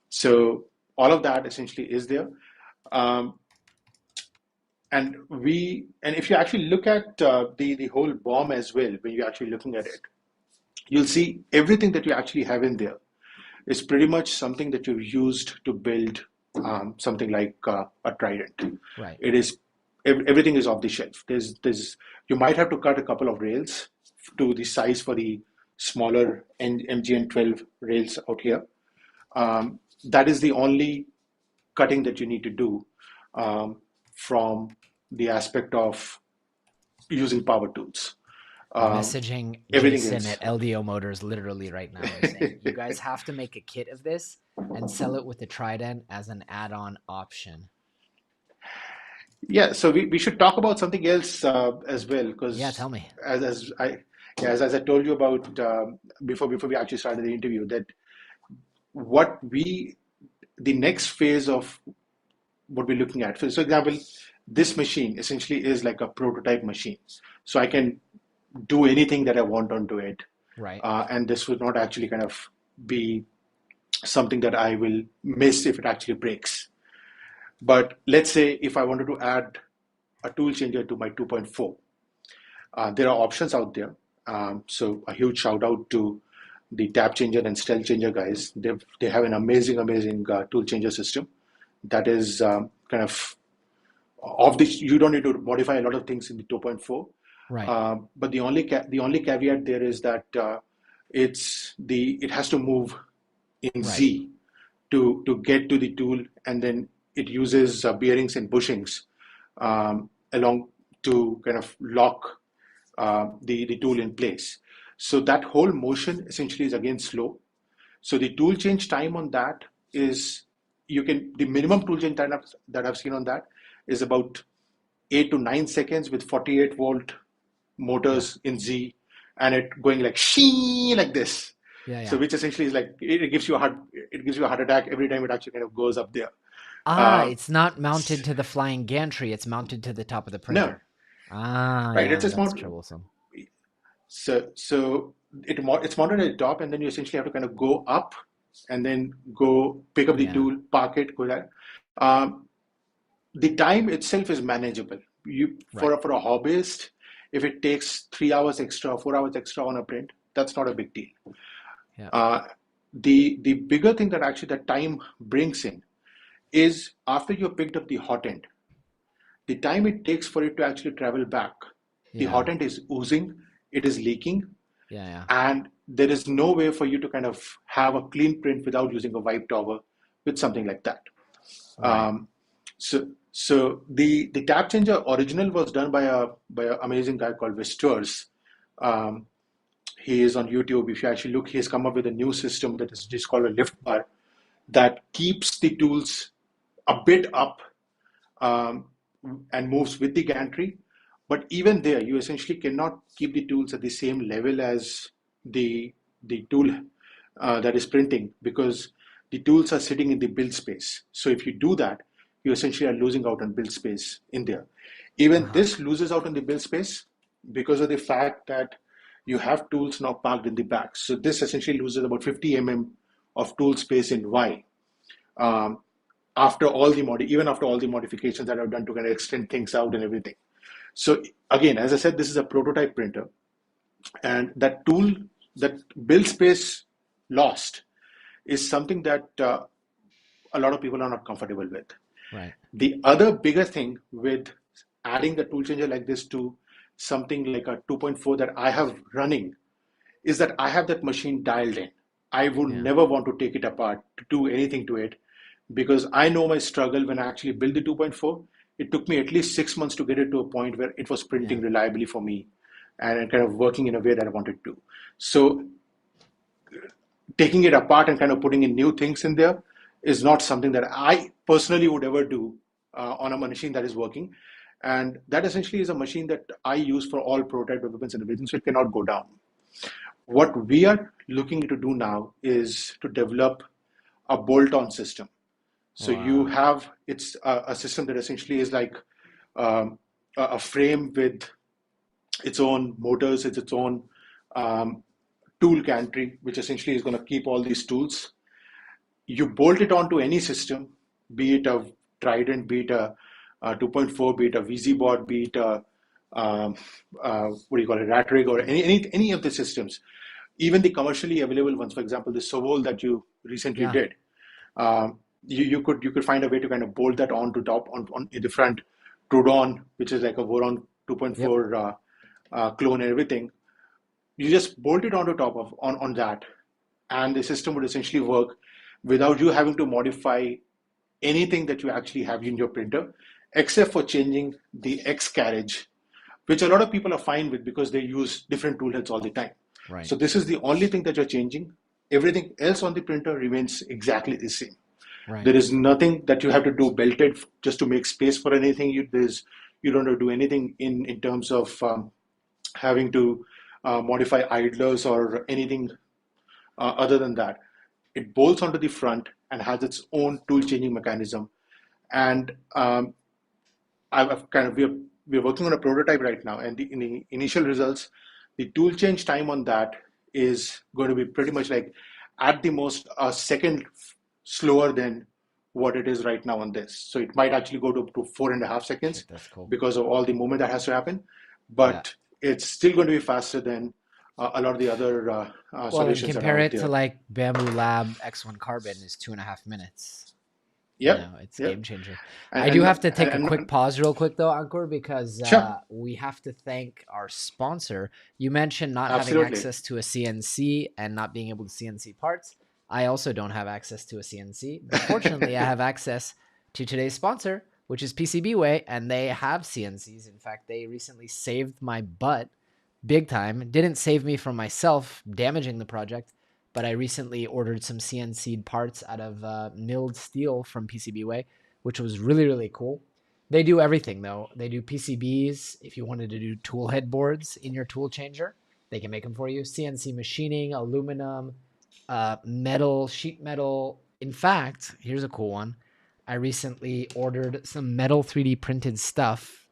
[SPEAKER 3] So all of that essentially is there. And if you actually look at the whole bomb as well, when you're actually looking at it, you'll see everything that you actually have in there is pretty much something that you've used to build something like a trident.
[SPEAKER 2] Right.
[SPEAKER 3] It is everything is off the shelf. There's you might have to cut a couple of rails to the size for the smaller MGN12 rails out here. That is the only cutting that you need to do from the aspect of using power tools.
[SPEAKER 2] Messaging
[SPEAKER 3] everything
[SPEAKER 2] Jason
[SPEAKER 3] is.
[SPEAKER 2] at LDO Motors literally right now. They're saying, you guys have to make a kit of this and sell it with the trident as an add-on option.
[SPEAKER 3] Yeah, so we should talk about something else as well, because
[SPEAKER 2] Yeah, tell me.
[SPEAKER 3] as I told you about before we actually started the interview, that the next phase of what we're looking at. For example, this machine essentially is like a prototype machine, so I can do anything that I want onto it,
[SPEAKER 2] Right.
[SPEAKER 3] And this would not actually kind of be something that I will miss if it actually breaks. But let's say if I wanted to add a tool changer to my 2.4, there are options out there. So a huge shout out to the tap changer and stealth changer guys. They have an amazing tool changer system that is kind of this. You don't need to modify a lot of things in the 2.4.
[SPEAKER 2] Right.
[SPEAKER 3] But the only caveat there is that it has to move in Z to get to the tool, and then it uses bearings and bushings along to kind of lock the tool in place. So that whole motion essentially is again slow. So the tool change time on that is the minimum tool change time that I've seen on that is about 8 to 9 seconds with 48-volt motors in Z, and it going like shee like this.
[SPEAKER 2] Yeah.
[SPEAKER 3] So which essentially is like it gives you a heart attack every time it actually kind of goes up there.
[SPEAKER 2] It's not mounted to the flying gantry. It's mounted to the top of the printer.
[SPEAKER 3] No.
[SPEAKER 2] Right.
[SPEAKER 3] Yeah, it's just
[SPEAKER 2] that's troublesome.
[SPEAKER 3] So it's mounted at the top, and then you essentially have to kind of go up and then go pick up the tool, park it, go there. The time itself is manageable. For a hobbyist, if it takes 3 hours extra, 4 hours extra on a print, that's not a big deal.
[SPEAKER 2] Yeah.
[SPEAKER 3] The bigger thing that actually that time brings in is after you picked up the hot end the time it takes for it to actually travel back, the hot end is oozing, it is leaking, and there is no way for you to kind of have a clean print without using a wipe towel with something like that.
[SPEAKER 2] Right.
[SPEAKER 3] So the tab changer original was done by a amazing guy called Vistors. He is on YouTube. If you actually look, he has come up with a new system that is just called a lift bar that keeps the tools a bit up and moves with the gantry. But even there, you essentially cannot keep the tools at the same level as the tool that is printing, because the tools are sitting in the build space. So if you do that, you essentially are losing out on build space in there. Even this loses out on the build space because of the fact that you have tools now parked in the back. So this essentially loses about 50 mm of tool space in Y. After all the modifications that I've done to kind of extend things out and everything. So again, as I said, this is a prototype printer, and that build space lost is something that a lot of people are not comfortable with.
[SPEAKER 2] Right.
[SPEAKER 3] The other bigger thing with adding the tool changer like this to something like a 2.4 that I have running is that I have that machine dialed in. I would never want to take it apart to do anything to it, because I know my struggle when I actually built the 2.4. It took me at least 6 months to get it to a point where it was printing reliably for me and kind of working in a way that I wanted to. So taking it apart and kind of putting in new things in there is not something that I personally would ever do on a machine that is working. And that essentially is a machine that I use for all prototype developments and everything, so it cannot go down. What we are looking to do now is to develop a bolt-on system. So you have, it's a system that essentially is like a frame with its own motors, it's its own tool gantry, which essentially is going to keep all these tools. You bolt it onto any system, be it a Trident, be it a 2.4, be it a VZ board, be it a rat rig, or any of the systems, even the commercially available ones. For example, the Sovol that you recently did. You could find a way to kind of bolt that onto top on the front Trudon, which is like a Voron 2.4 clone and everything. You just bolt it onto top of on that, and the system would essentially work without you having to modify anything that you actually have in your printer, except for changing the X carriage, which a lot of people are fine with because they use different tool heads all the time.
[SPEAKER 2] Right.
[SPEAKER 3] So this is the only thing that you're changing. Everything else on the printer remains exactly the same.
[SPEAKER 2] Right.
[SPEAKER 3] There is nothing that you have to do belted just to make space for anything. You don't have to do anything in terms of having to modify idlers or anything other than that. It bolts onto the front and has its own tool changing mechanism. And we're working on a prototype right now, and in the initial results, the tool change time on that is going to be pretty much like at the most a second slower than what it is right now on this. So it might actually go to 4.5 seconds.
[SPEAKER 2] That's cool.
[SPEAKER 3] Because of all the movement that has to happen, but it's still going to be faster than a lot of the other solutions.
[SPEAKER 2] Compare it to like Bamboo Lab X1 Carbon is 2.5 minutes.
[SPEAKER 3] Yeah,
[SPEAKER 2] it's a game changer.
[SPEAKER 3] And,
[SPEAKER 2] I do have to take a quick pause real quick though, Ankur, because we have to thank our sponsor. You mentioned not having access to a CNC and not being able to CNC parts. I also don't have access to a CNC, but fortunately I have access to today's sponsor, which is PCBWay, and they have CNCs. In fact, they recently saved my butt big time. Didn't save me from myself damaging the project, but I recently ordered some CNC'd parts out of milled steel from PCBWay, which was really, really cool. They do everything though. They do PCBs. If you wanted to do tool head boards in your tool changer, they can make them for you. CNC machining, aluminum, metal, sheet metal. In fact, here's a cool one. I recently ordered some metal 3D printed stuff.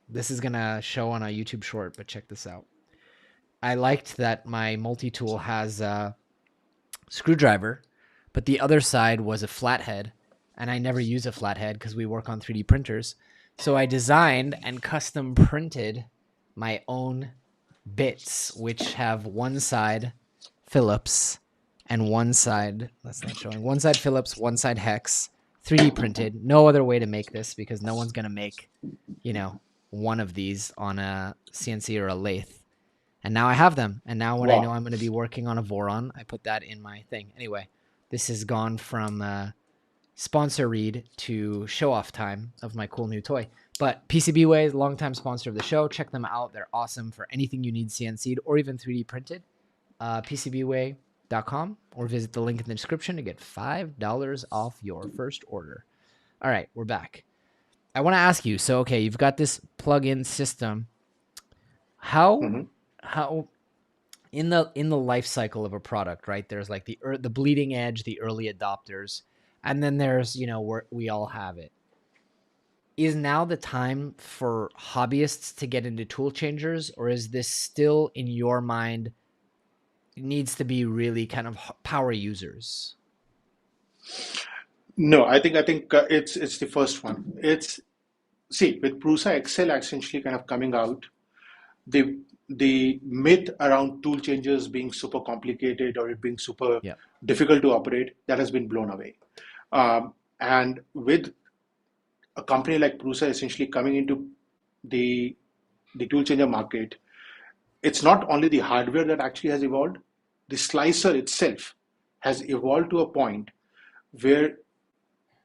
[SPEAKER 2] This is going to show on a YouTube short, but check this out. I liked that my multi-tool has a screwdriver, but the other side was a flathead, and I never use a flathead because we work on 3D printers. So I designed and custom printed my own bits, which have one side Phillips and one side, that's not showing, one side Phillips, one side hex, 3D printed. No other way to make this because no one's going to make, one of these on a CNC or a lathe. And now I have them. And now when I know I'm going to be working on a Voron, I put that in my thing. Anyway, this has gone from sponsor read to show off time of my cool new toy. But PCBWay is a longtime sponsor of the show. Check them out. They're awesome for anything you need CNC'd or even 3D printed. PCBWay.com or visit the link in the description to get $5 off your first order. All right, we're back. I want to ask you, so okay, you've got this plug-in system. How in the life cycle of a product, right? There's like the bleeding edge, the early adopters, and then there's, where we all have it. Is now the time for hobbyists to get into tool changers, or is this still in your mind needs to be really kind of power users?
[SPEAKER 3] No, I think it's the first one. With Prusa XL essentially kind of coming out, the myth around tool changers being super complicated or it being super difficult to operate, that has been blown away. And with a company like Prusa essentially coming into the tool changer market, it's not only the hardware that actually has evolved, the slicer itself has evolved to a point where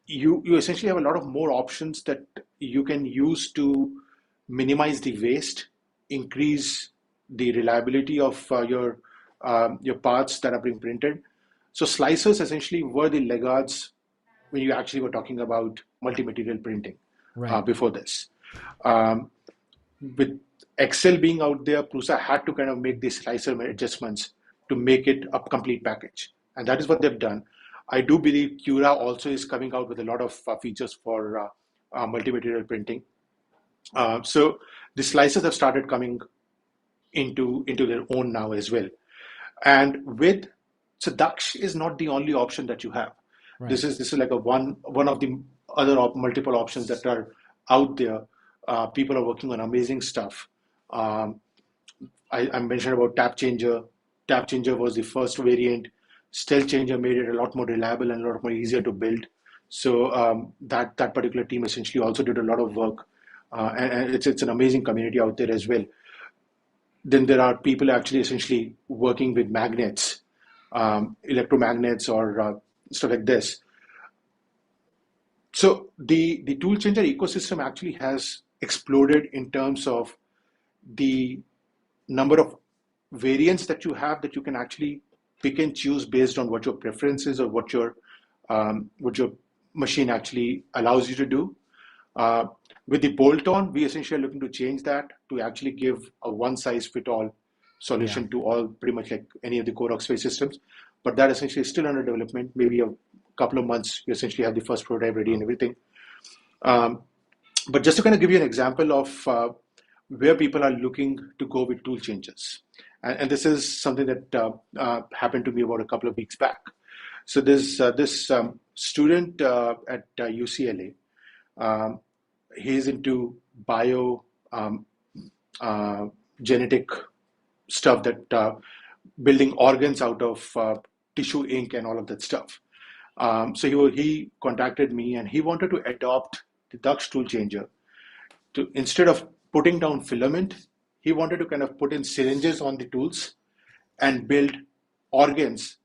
[SPEAKER 3] you essentially have a lot of more options that you can use to minimize the waste, increase the reliability of your parts that are being printed. So slicers essentially were the laggards when you actually were talking about multi-material printing before this. With Excel being out there, Prusa had to kind of make these slicer adjustments to make it a complete package. And that is what they've done. I do believe Cura also is coming out with a lot of features for multi-material printing. So the slicers have started coming into their own now as well. And so DAKSH is not the only option that you have. Right. This is like one of the other multiple options that are out there. People are working on amazing stuff. I mentioned about Tap Changer. Tap Changer was the first variant. Stealth Changer made it a lot more reliable and a lot more easier to build. So that particular team essentially also did a lot of work. And it's an amazing community out there as well. Then there are people actually essentially working with magnets, electromagnets or stuff like this. So the tool changer ecosystem actually has exploded in terms of the number of variants that you have that you can actually pick and choose based on what your preference is or what your machine actually allows you to do. With the bolt-on, we essentially are looking to change that to actually give a one-size-fit-all solution to all, pretty much like any of the CoreXY systems. But that essentially is still under development. Maybe a couple of months, you essentially have the first prototype ready and everything. But just to kind of give you an example of where people are looking to go with tool changes. And this is something that happened to me about a couple of weeks back. So there's this student at UCLA. He's into bio genetic stuff, that building organs out of tissue ink and all of that stuff. So he contacted me and he wanted to adopt the DAKSH Tool Changer to, instead of putting down filament, he wanted to kind of put in syringes on the tools and build organs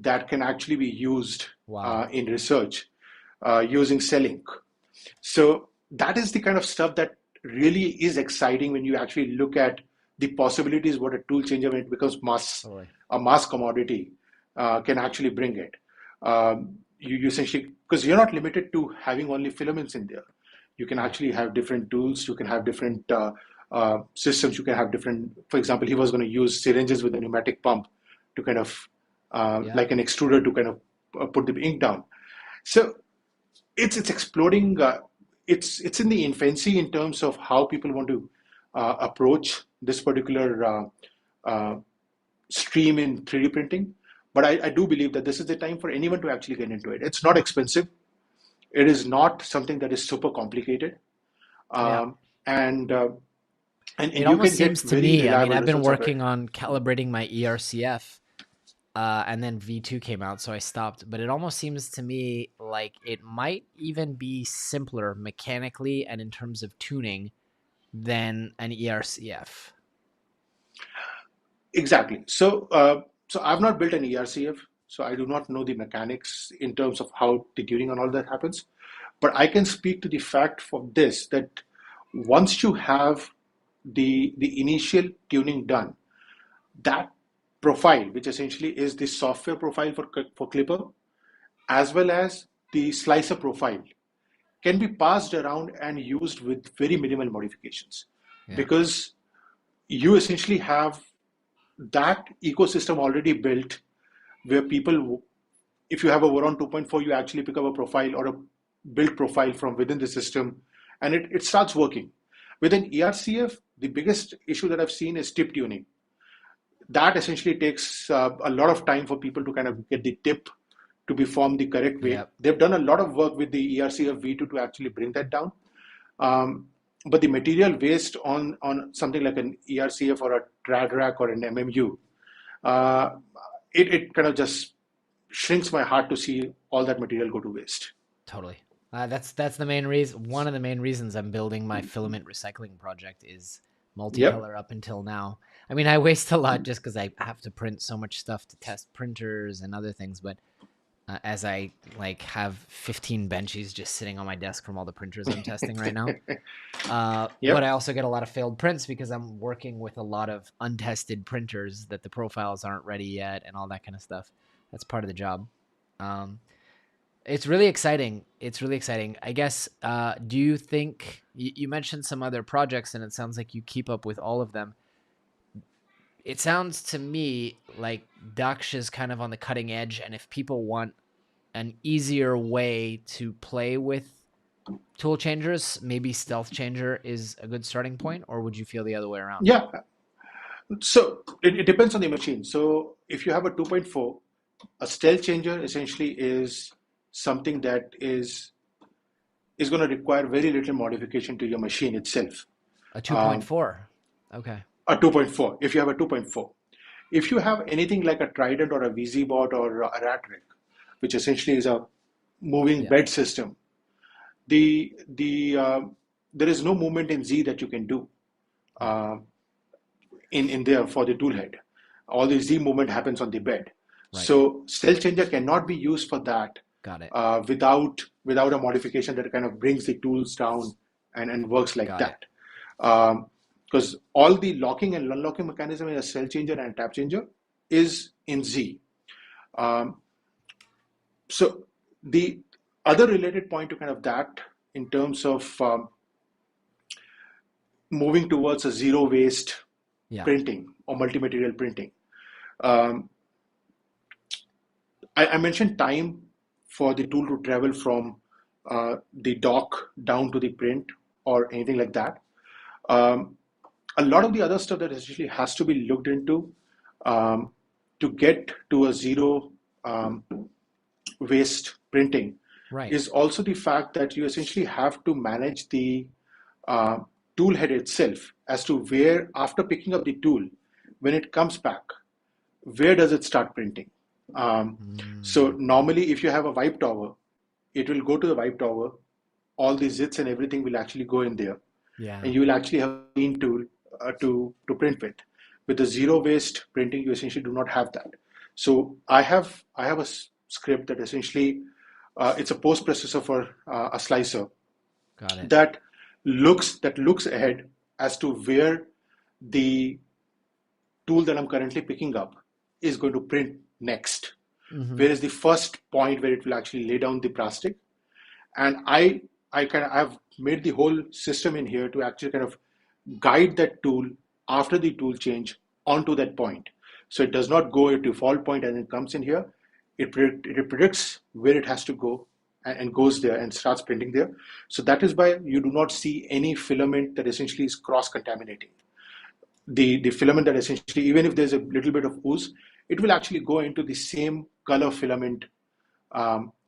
[SPEAKER 3] that can actually be used in research using cell ink. So that is the kind of stuff that really is exciting when you actually look at the possibilities what a tool changer, when it becomes a mass commodity, can actually bring it. You essentially, because you're not limited to having only filaments in there. You can actually have different tools. You can have different systems. You can have different, for example, he was going to use syringes with a pneumatic pump to kind of, like an extruder to kind of put the ink down. So it's exploding. It's in the infancy in terms of how people want to approach this particular stream in 3D printing. But I do believe that this is the time for anyone to actually get into it. It's not expensive. It is not something that is super complicated. And
[SPEAKER 2] it almost seems to me, I mean, I've been working on calibrating my ERCF, and then V2 came out, so I stopped. But it almost seems to me like it might even be simpler mechanically and in terms of tuning than an ERCF.
[SPEAKER 3] Exactly. So, so I've not built an ERCF, so I do not know the mechanics in terms of how the tuning and all that happens. But I can speak to the fact for this, that once you have the initial tuning done, that profile, which essentially is the software profile for Klipper, as well as the slicer profile, can be passed around and used with very minimal modifications, because you essentially have that ecosystem already built, where people, if you have a Voron 2.4, you actually pick up a profile or a build profile from within the system, and it starts working. With an ERCF, the biggest issue that I've seen is tip tuning. That essentially takes a lot of time for people to kind of get the tip to be formed the correct way.
[SPEAKER 2] Yep.
[SPEAKER 3] They've done a lot of work with the ERCF V2 to actually bring that down. But the material waste on something like an ERCF or a trad rack or an MMU, it kind of just shrinks my heart to see all that material go to waste.
[SPEAKER 2] Totally. That's the main reason. One of the main reasons I'm building my filament recycling project is multicolor up until now. I mean, I waste a lot just because I have to print so much stuff to test printers and other things. But as I have 15 benchies just sitting on my desk from all the printers I'm testing right now. But I also get a lot of failed prints because I'm working with a lot of untested printers that the profiles aren't ready yet and all that kind of stuff. That's part of the job. It's really exciting. I guess, do you think, you mentioned some other projects and it sounds like you keep up with all of them. It sounds to me like DAKSH is kind of on the cutting edge, and if people want an easier way to play with tool changers, maybe Stealth Changer is a good starting point, or would you feel the other way around?
[SPEAKER 3] Yeah. So it depends on the machine. So if you have a 2.4, a Stealth Changer essentially is something that is going to require very little modification to your machine itself.
[SPEAKER 2] A 2.4. Okay.
[SPEAKER 3] A 2.4, if you have a 2.4. If you have anything like a Trident or a VZ-bot or a rat rig, which essentially is a moving bed system, there is no movement in Z that you can do in there for the tool head. All the Z movement happens on the bed. Right. So Stealth Changer cannot be used for that.
[SPEAKER 2] Got it.
[SPEAKER 3] Without a modification that kind of brings the tools down and works like that. Because all the locking and unlocking mechanism in a Stealth Changer and tap changer is in Z. So the other related point to kind of that, in terms of moving towards a zero waste printing or multi-material printing, I mentioned time for the tool to travel from the dock down to the print or anything like that. A lot of the other stuff that essentially has to be looked into to get to a zero waste printing is also the fact that you essentially have to manage the tool head itself as to where, after picking up the tool, when it comes back, where does it start printing? So normally if you have a wipe tower, it will go to the wipe tower, all the zits and everything will actually go in there. And you will actually have a clean tool to print with. With the zero waste printing, you essentially do not have that. So I have a script that essentially it's a post processor for a slicer.
[SPEAKER 2] Got it.
[SPEAKER 3] that looks ahead as to where the tool that I'm currently picking up is going to print next. Where is the first point where it will actually lay down the plastic? And I've made the whole system in here to actually kind of guide that tool after the tool change onto that point. So it does not go to default point and then comes in here. It predicts where it has to go and goes there and starts printing there. So that is why you do not see any filament that essentially is cross-contaminating. The filament that essentially, even if there's a little bit of ooze, it will actually go into the same color filament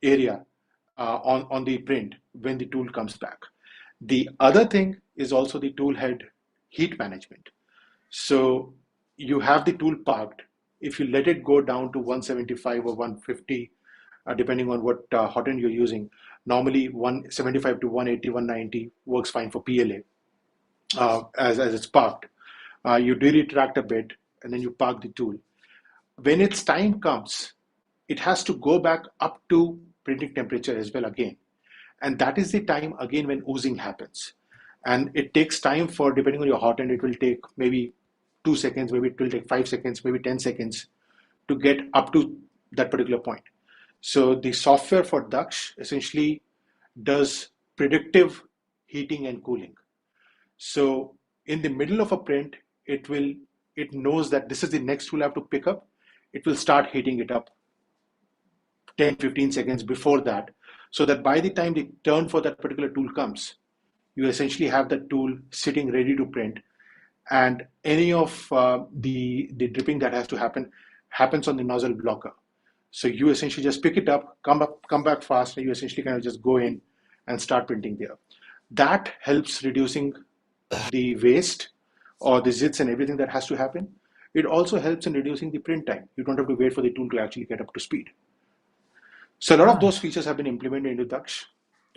[SPEAKER 3] area on the print when the tool comes back. The other thing is also the tool head heat management. So you have the tool parked if you let it go down to 175 or 150, depending on what hot end you're using, normally 175 to 180, 190 works fine for PLA as it's parked. You de-retract a bit and then you park the tool. When its time comes, it has to go back up to printing temperature as well again. And that is the time again when oozing happens. And it takes time for, depending on your hot end, it will take maybe 2 seconds, maybe it will take 5 seconds, maybe 10 seconds to get up to that particular point. So the software for DAKSH essentially does predictive heating and cooling. So in the middle of a print, it knows that this is the next tool I have to pick up. It will start heating it up 10, 15 seconds before that, so that by the time the turn for that particular tool comes, you essentially have that tool sitting ready to print, and any of the dripping that has to happen happens on the nozzle blocker. So you essentially just pick it up, come back fast, and you essentially kind of just go in and start printing there. That helps reducing the waste or the zits and everything that has to happen. It also helps in reducing the print time. You don't have to wait for the tool to actually get up to speed. So a lot of those features have been implemented into DAKSH,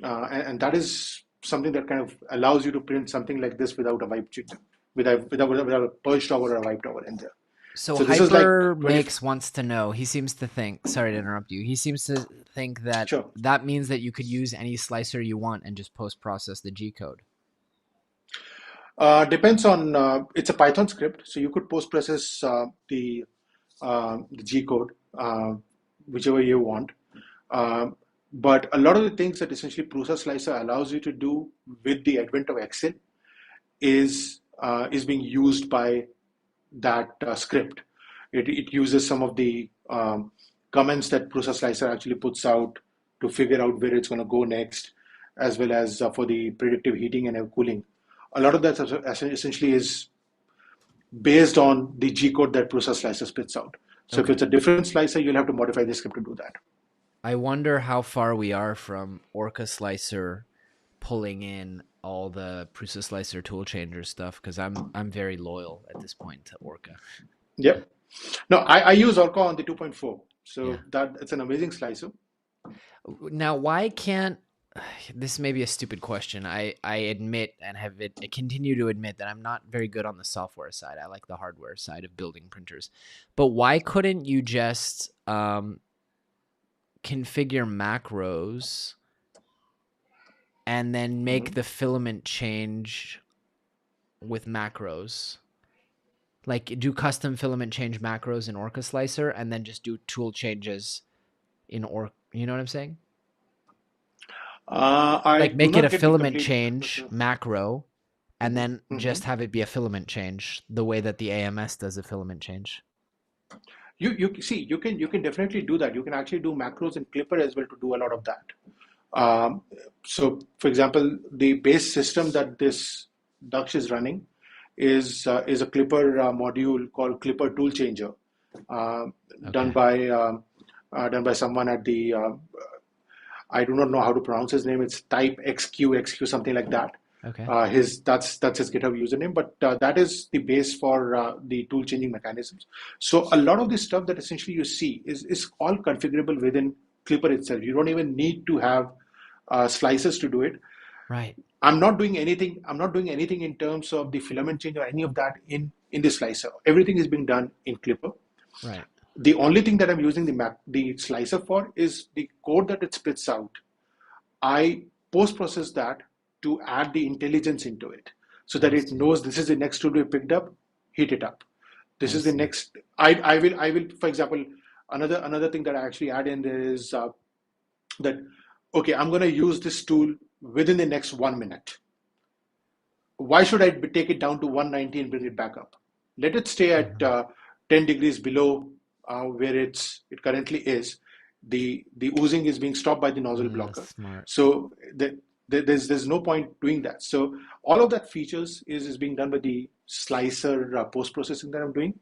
[SPEAKER 3] and that is something that kind of allows you to print something like this without a wipe chip, without a purge towel or a wipe towel in there.
[SPEAKER 2] So Hyper Makes wants to know, he seems to think, sorry to interrupt you, he seems to think that that means that you could use any slicer you want and just post-process the G code.
[SPEAKER 3] Depends on, it's a Python script, so you could post-process the G code, whichever you want. But a lot of the things that essentially Prusa Slicer allows you to do with the advent of Excel is being used by that script. It uses some of the comments that Prusa Slicer actually puts out to figure out where it's going to go next, as well as for the predictive heating and cooling. A lot of that essentially is based on the G code that Prusa Slicer spits out. So if it's a different slicer, you'll have to modify the script to do that.
[SPEAKER 2] I wonder how far we are from Orca Slicer pulling in all the Prusa Slicer Tool Changer stuff, because I'm very loyal at this point to Orca.
[SPEAKER 3] Yep. No, I use Orca on the 2.4, so that it's an amazing slicer.
[SPEAKER 2] Now, why can't, this may be a stupid question. I admit and I continue to admit that I'm not very good on the software side. I like the hardware side of building printers. But why couldn't you just configure macros and then make the filament change with macros? Like do custom filament change macros in Orca Slicer and then just do tool changes in Orca. You know what I'm saying? Like make it a filament change macro and then just have it be a filament change the way that the AMS does a filament change.
[SPEAKER 3] You see, you can definitely do that. You can actually do macros in Klipper as well to do a lot of that. So, for example, the base system that this DAKSH is running is a Klipper module called Klipper Tool Changer, done by someone at the I do not know how to pronounce his name. It's type XQ something like that.
[SPEAKER 2] Okay.
[SPEAKER 3] That's his GitHub username, but that is the base for the tool changing mechanisms. So a lot of the stuff that essentially you see is all configurable within Klipper itself. You don't even need to have slices to do it.
[SPEAKER 2] Right.
[SPEAKER 3] I'm not doing anything in terms of the filament change or any of that in the slicer. Everything is being done in Klipper.
[SPEAKER 2] Right.
[SPEAKER 3] The only thing that I'm using the slicer for is the code that it spits out. I post-process that to add the intelligence into it so that it knows this is the next tool we picked up, heat it up. This is the next, I will, for example, another thing that I actually add in there is that, okay, I'm going to use this tool within the next 1 minute. Why should I take it down to 190 and bring it back up? Let it stay at 10 degrees below where it currently is. The oozing is being stopped by the nozzle blocker. So there's no point doing that. So all of that features is being done by the slicer post-processing that I'm doing.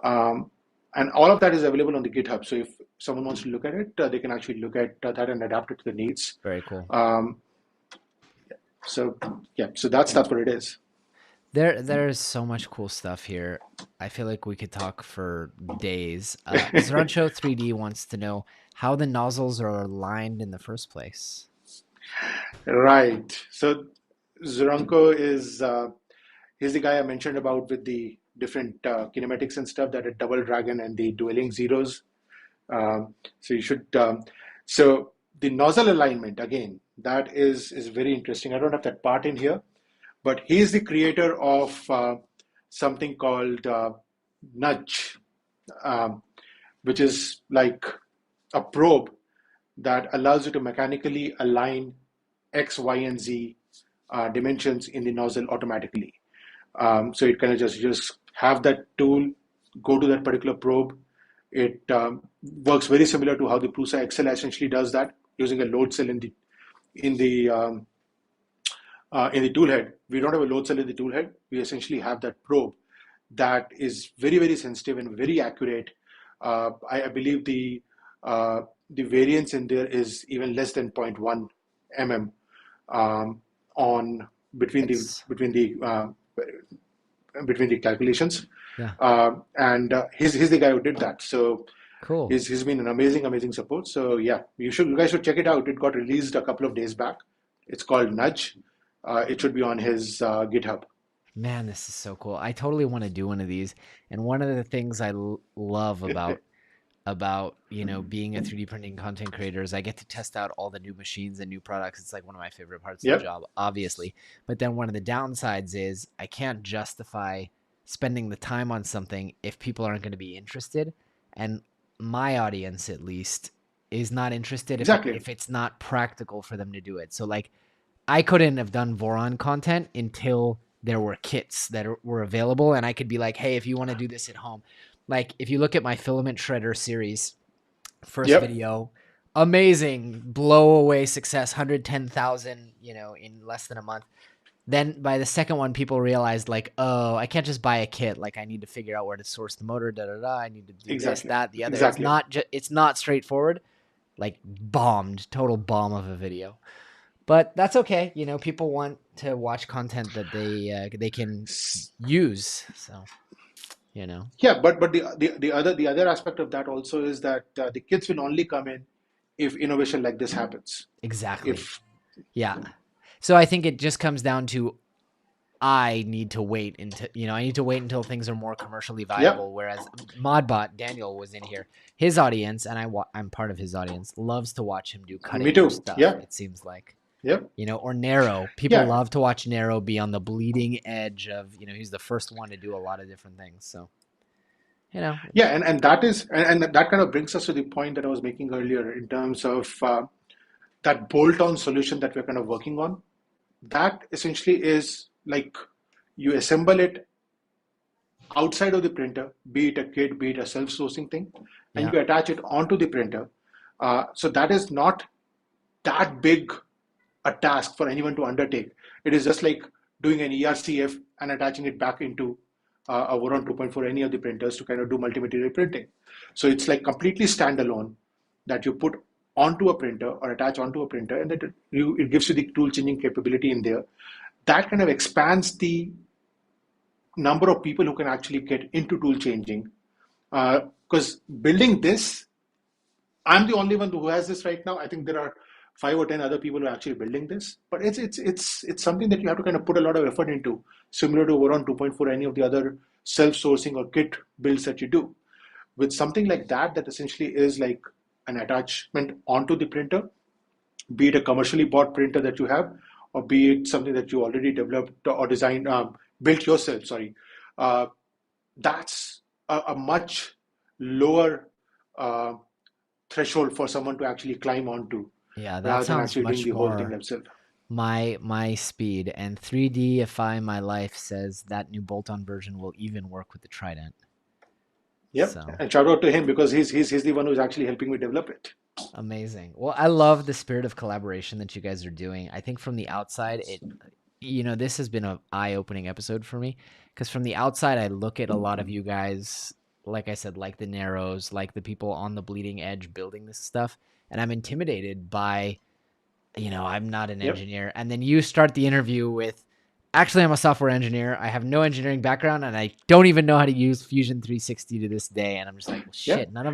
[SPEAKER 3] And all of that is available on the GitHub. So if someone wants to look at it, they can actually look at that and adapt it to the needs.
[SPEAKER 2] Very cool.
[SPEAKER 3] So that's what it is.
[SPEAKER 2] There's so much cool stuff here. I feel like we could talk for days. Zrancho 3D wants to know how the nozzles are aligned in the first place.
[SPEAKER 3] Right. So Zoranko is he's the guy I mentioned about with the different kinematics and stuff, that a double dragon and the dueling zeros. So you should. So the nozzle alignment again, that is very interesting. I don't have that part in here, but he's the creator of something called Nudge, which is like a probe that allows you to mechanically align X, Y, and Z dimensions in the nozzle automatically. So it kind of just have that tool go to that particular probe. It works very similar to how the Prusa XL essentially does that, using a load cell in the tool head. We don't have a load cell in the tool head. We essentially have that probe that is very, very sensitive and very accurate. I believe the variance in there is even less than 0.1 mm on between the calculations.
[SPEAKER 2] Yeah.
[SPEAKER 3] And he's the guy who did that. So
[SPEAKER 2] cool.
[SPEAKER 3] He's been an amazing support. So yeah, you guys should check it out. It got released a couple of days back. It's called Nudge. It should be on his GitHub.
[SPEAKER 2] Man, this is so cool. I totally want to do one of these. And one of the things I love about being a 3D printing content creator is I get to test out all the new machines and new products. It's like one of my favorite parts of the job, obviously. But then one of the downsides is I can't justify spending the time on something if people aren't going to be interested. And my audience, at least, is not interested if it's not practical for them to do it. So like, I couldn't have done Voron content until there were kits that were available, and I could be like, hey, if you want to do this at home, like if you look at my filament shredder series, first video, amazing, blow away success, 110,000, in less than a month. Then by the second one, people realized like, oh, I can't just buy a kit. Like I need to figure out where to source the motor, I need to do this, that, the other. It's not straightforward. Like total bomb of a video. But that's okay. People want to watch content that they can use. So,
[SPEAKER 3] Yeah, but the other aspect of that also is that the kits will only come in if innovation like this happens.
[SPEAKER 2] Exactly. So I think it just comes down to I need to wait until things are more commercially viable. Whereas Modbot Daniel was in here, his audience, and I'm part of his audience, loves to watch him do cutting edge stuff. Yeah, it seems like. Or Narrow. People love to watch Narrow be on the bleeding edge of, he's the first one to do a lot of different things. So, Yeah,
[SPEAKER 3] and that kind of brings us to the point that I was making earlier in terms of that bolt-on solution that we're kind of working on. That essentially is like you assemble it outside of the printer, be it a kit, be it a self-sourcing thing, and you attach it onto the printer. So that is not that big a task for anyone to undertake. It is just like doing an ERCF and attaching it back into a Voron 2.4, any of the printers to kind of do multi-material printing. So it's like completely standalone that you put onto a printer or attach onto a printer, and that it gives you the tool changing capability in there. That kind of expands the number of people who can actually get into tool changing. Because building this, I'm the only one who has this right now. I think there are 5 or 10 other people who are actually building this, but it's something that you have to kind of put a lot of effort into, similar to Voron 2.4, any of the other self-sourcing or kit builds that you do. With something like that essentially is like an attachment onto the printer, be it a commercially bought printer that you have, or be it something that you already developed or designed, built yourself, that's a much lower threshold for someone to actually climb onto.
[SPEAKER 2] Yeah, that sounds much more my speed. And 3DUnplugged My Life says that new bolt-on version will even work with the Trident.
[SPEAKER 3] Yep, and shout out to him because he's the one who's actually helping me develop it.
[SPEAKER 2] Amazing. Well, I love the spirit of collaboration that you guys are doing. I think from the outside, this has been an eye-opening episode for me because from the outside, I look at a lot of you guys, like I said, like the Narrows, like the people on the bleeding edge building this stuff. And I'm intimidated by, I'm not an engineer. And then you start the interview with, Actually, I'm a software engineer. I have no engineering background, and I don't even know how to use Fusion 360 to this day. And I'm just like, well, shit,
[SPEAKER 3] Yeah.
[SPEAKER 2] none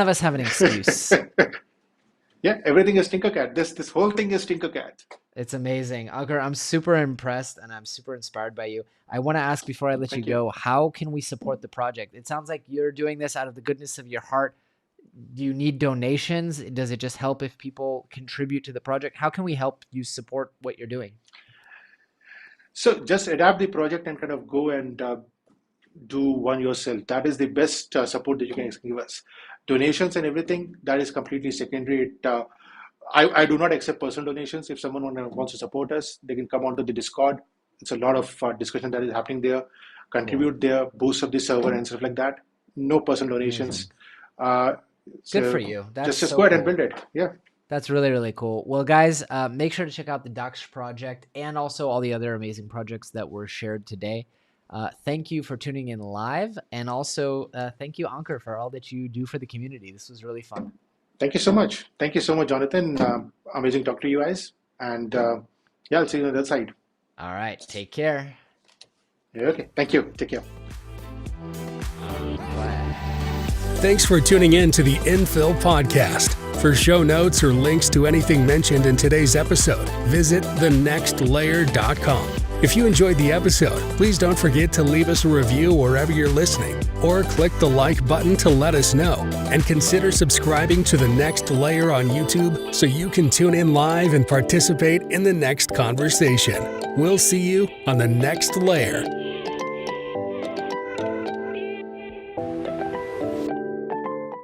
[SPEAKER 2] of us have an excuse.
[SPEAKER 3] Yeah, everything is Tinkercad. This whole thing is Tinkercad.
[SPEAKER 2] It's amazing. Ankur, I'm super impressed and I'm super inspired by you. I want to ask before I let you go, how can we support the project? It sounds like you're doing this out of the goodness of your heart. Do you need donations? Does it just help if people contribute to the project? How can we help you support what you're doing?
[SPEAKER 3] So just adapt the project and kind of go and do one yourself. That is the best support that you can give us. Donations and everything, that is completely secondary. I do not accept personal donations. If someone wants to support us, they can come onto the Discord. It's a lot of discussion that is happening there. Contribute there, boost up the server and stuff like that. No personal donations.
[SPEAKER 2] Good for you. That's
[SPEAKER 3] just
[SPEAKER 2] so
[SPEAKER 3] go ahead
[SPEAKER 2] cool.
[SPEAKER 3] and build it. Yeah.
[SPEAKER 2] That's really, really cool. Well, guys, make sure to check out the DAKSH project and also all the other amazing projects that were shared today. Thank you for tuning in live. And also thank you, Ankur, for all that you do for the community. This was really fun.
[SPEAKER 3] Thank you so much. Thank you so much, Jonathan. Amazing talk to you guys. And yeah, I'll see you on the other side.
[SPEAKER 2] All right. Take care.
[SPEAKER 3] Okay. Thank you. Take care.
[SPEAKER 1] Thanks for tuning in to the Infill Podcast. For show notes or links to anything mentioned in today's episode, visit thenextlayer.com. If you enjoyed the episode, please don't forget to leave us a review wherever you're listening, or click the like button to let us know. And consider subscribing to The Next Layer on YouTube so you can tune in live and participate in the next conversation. We'll see you on the next layer.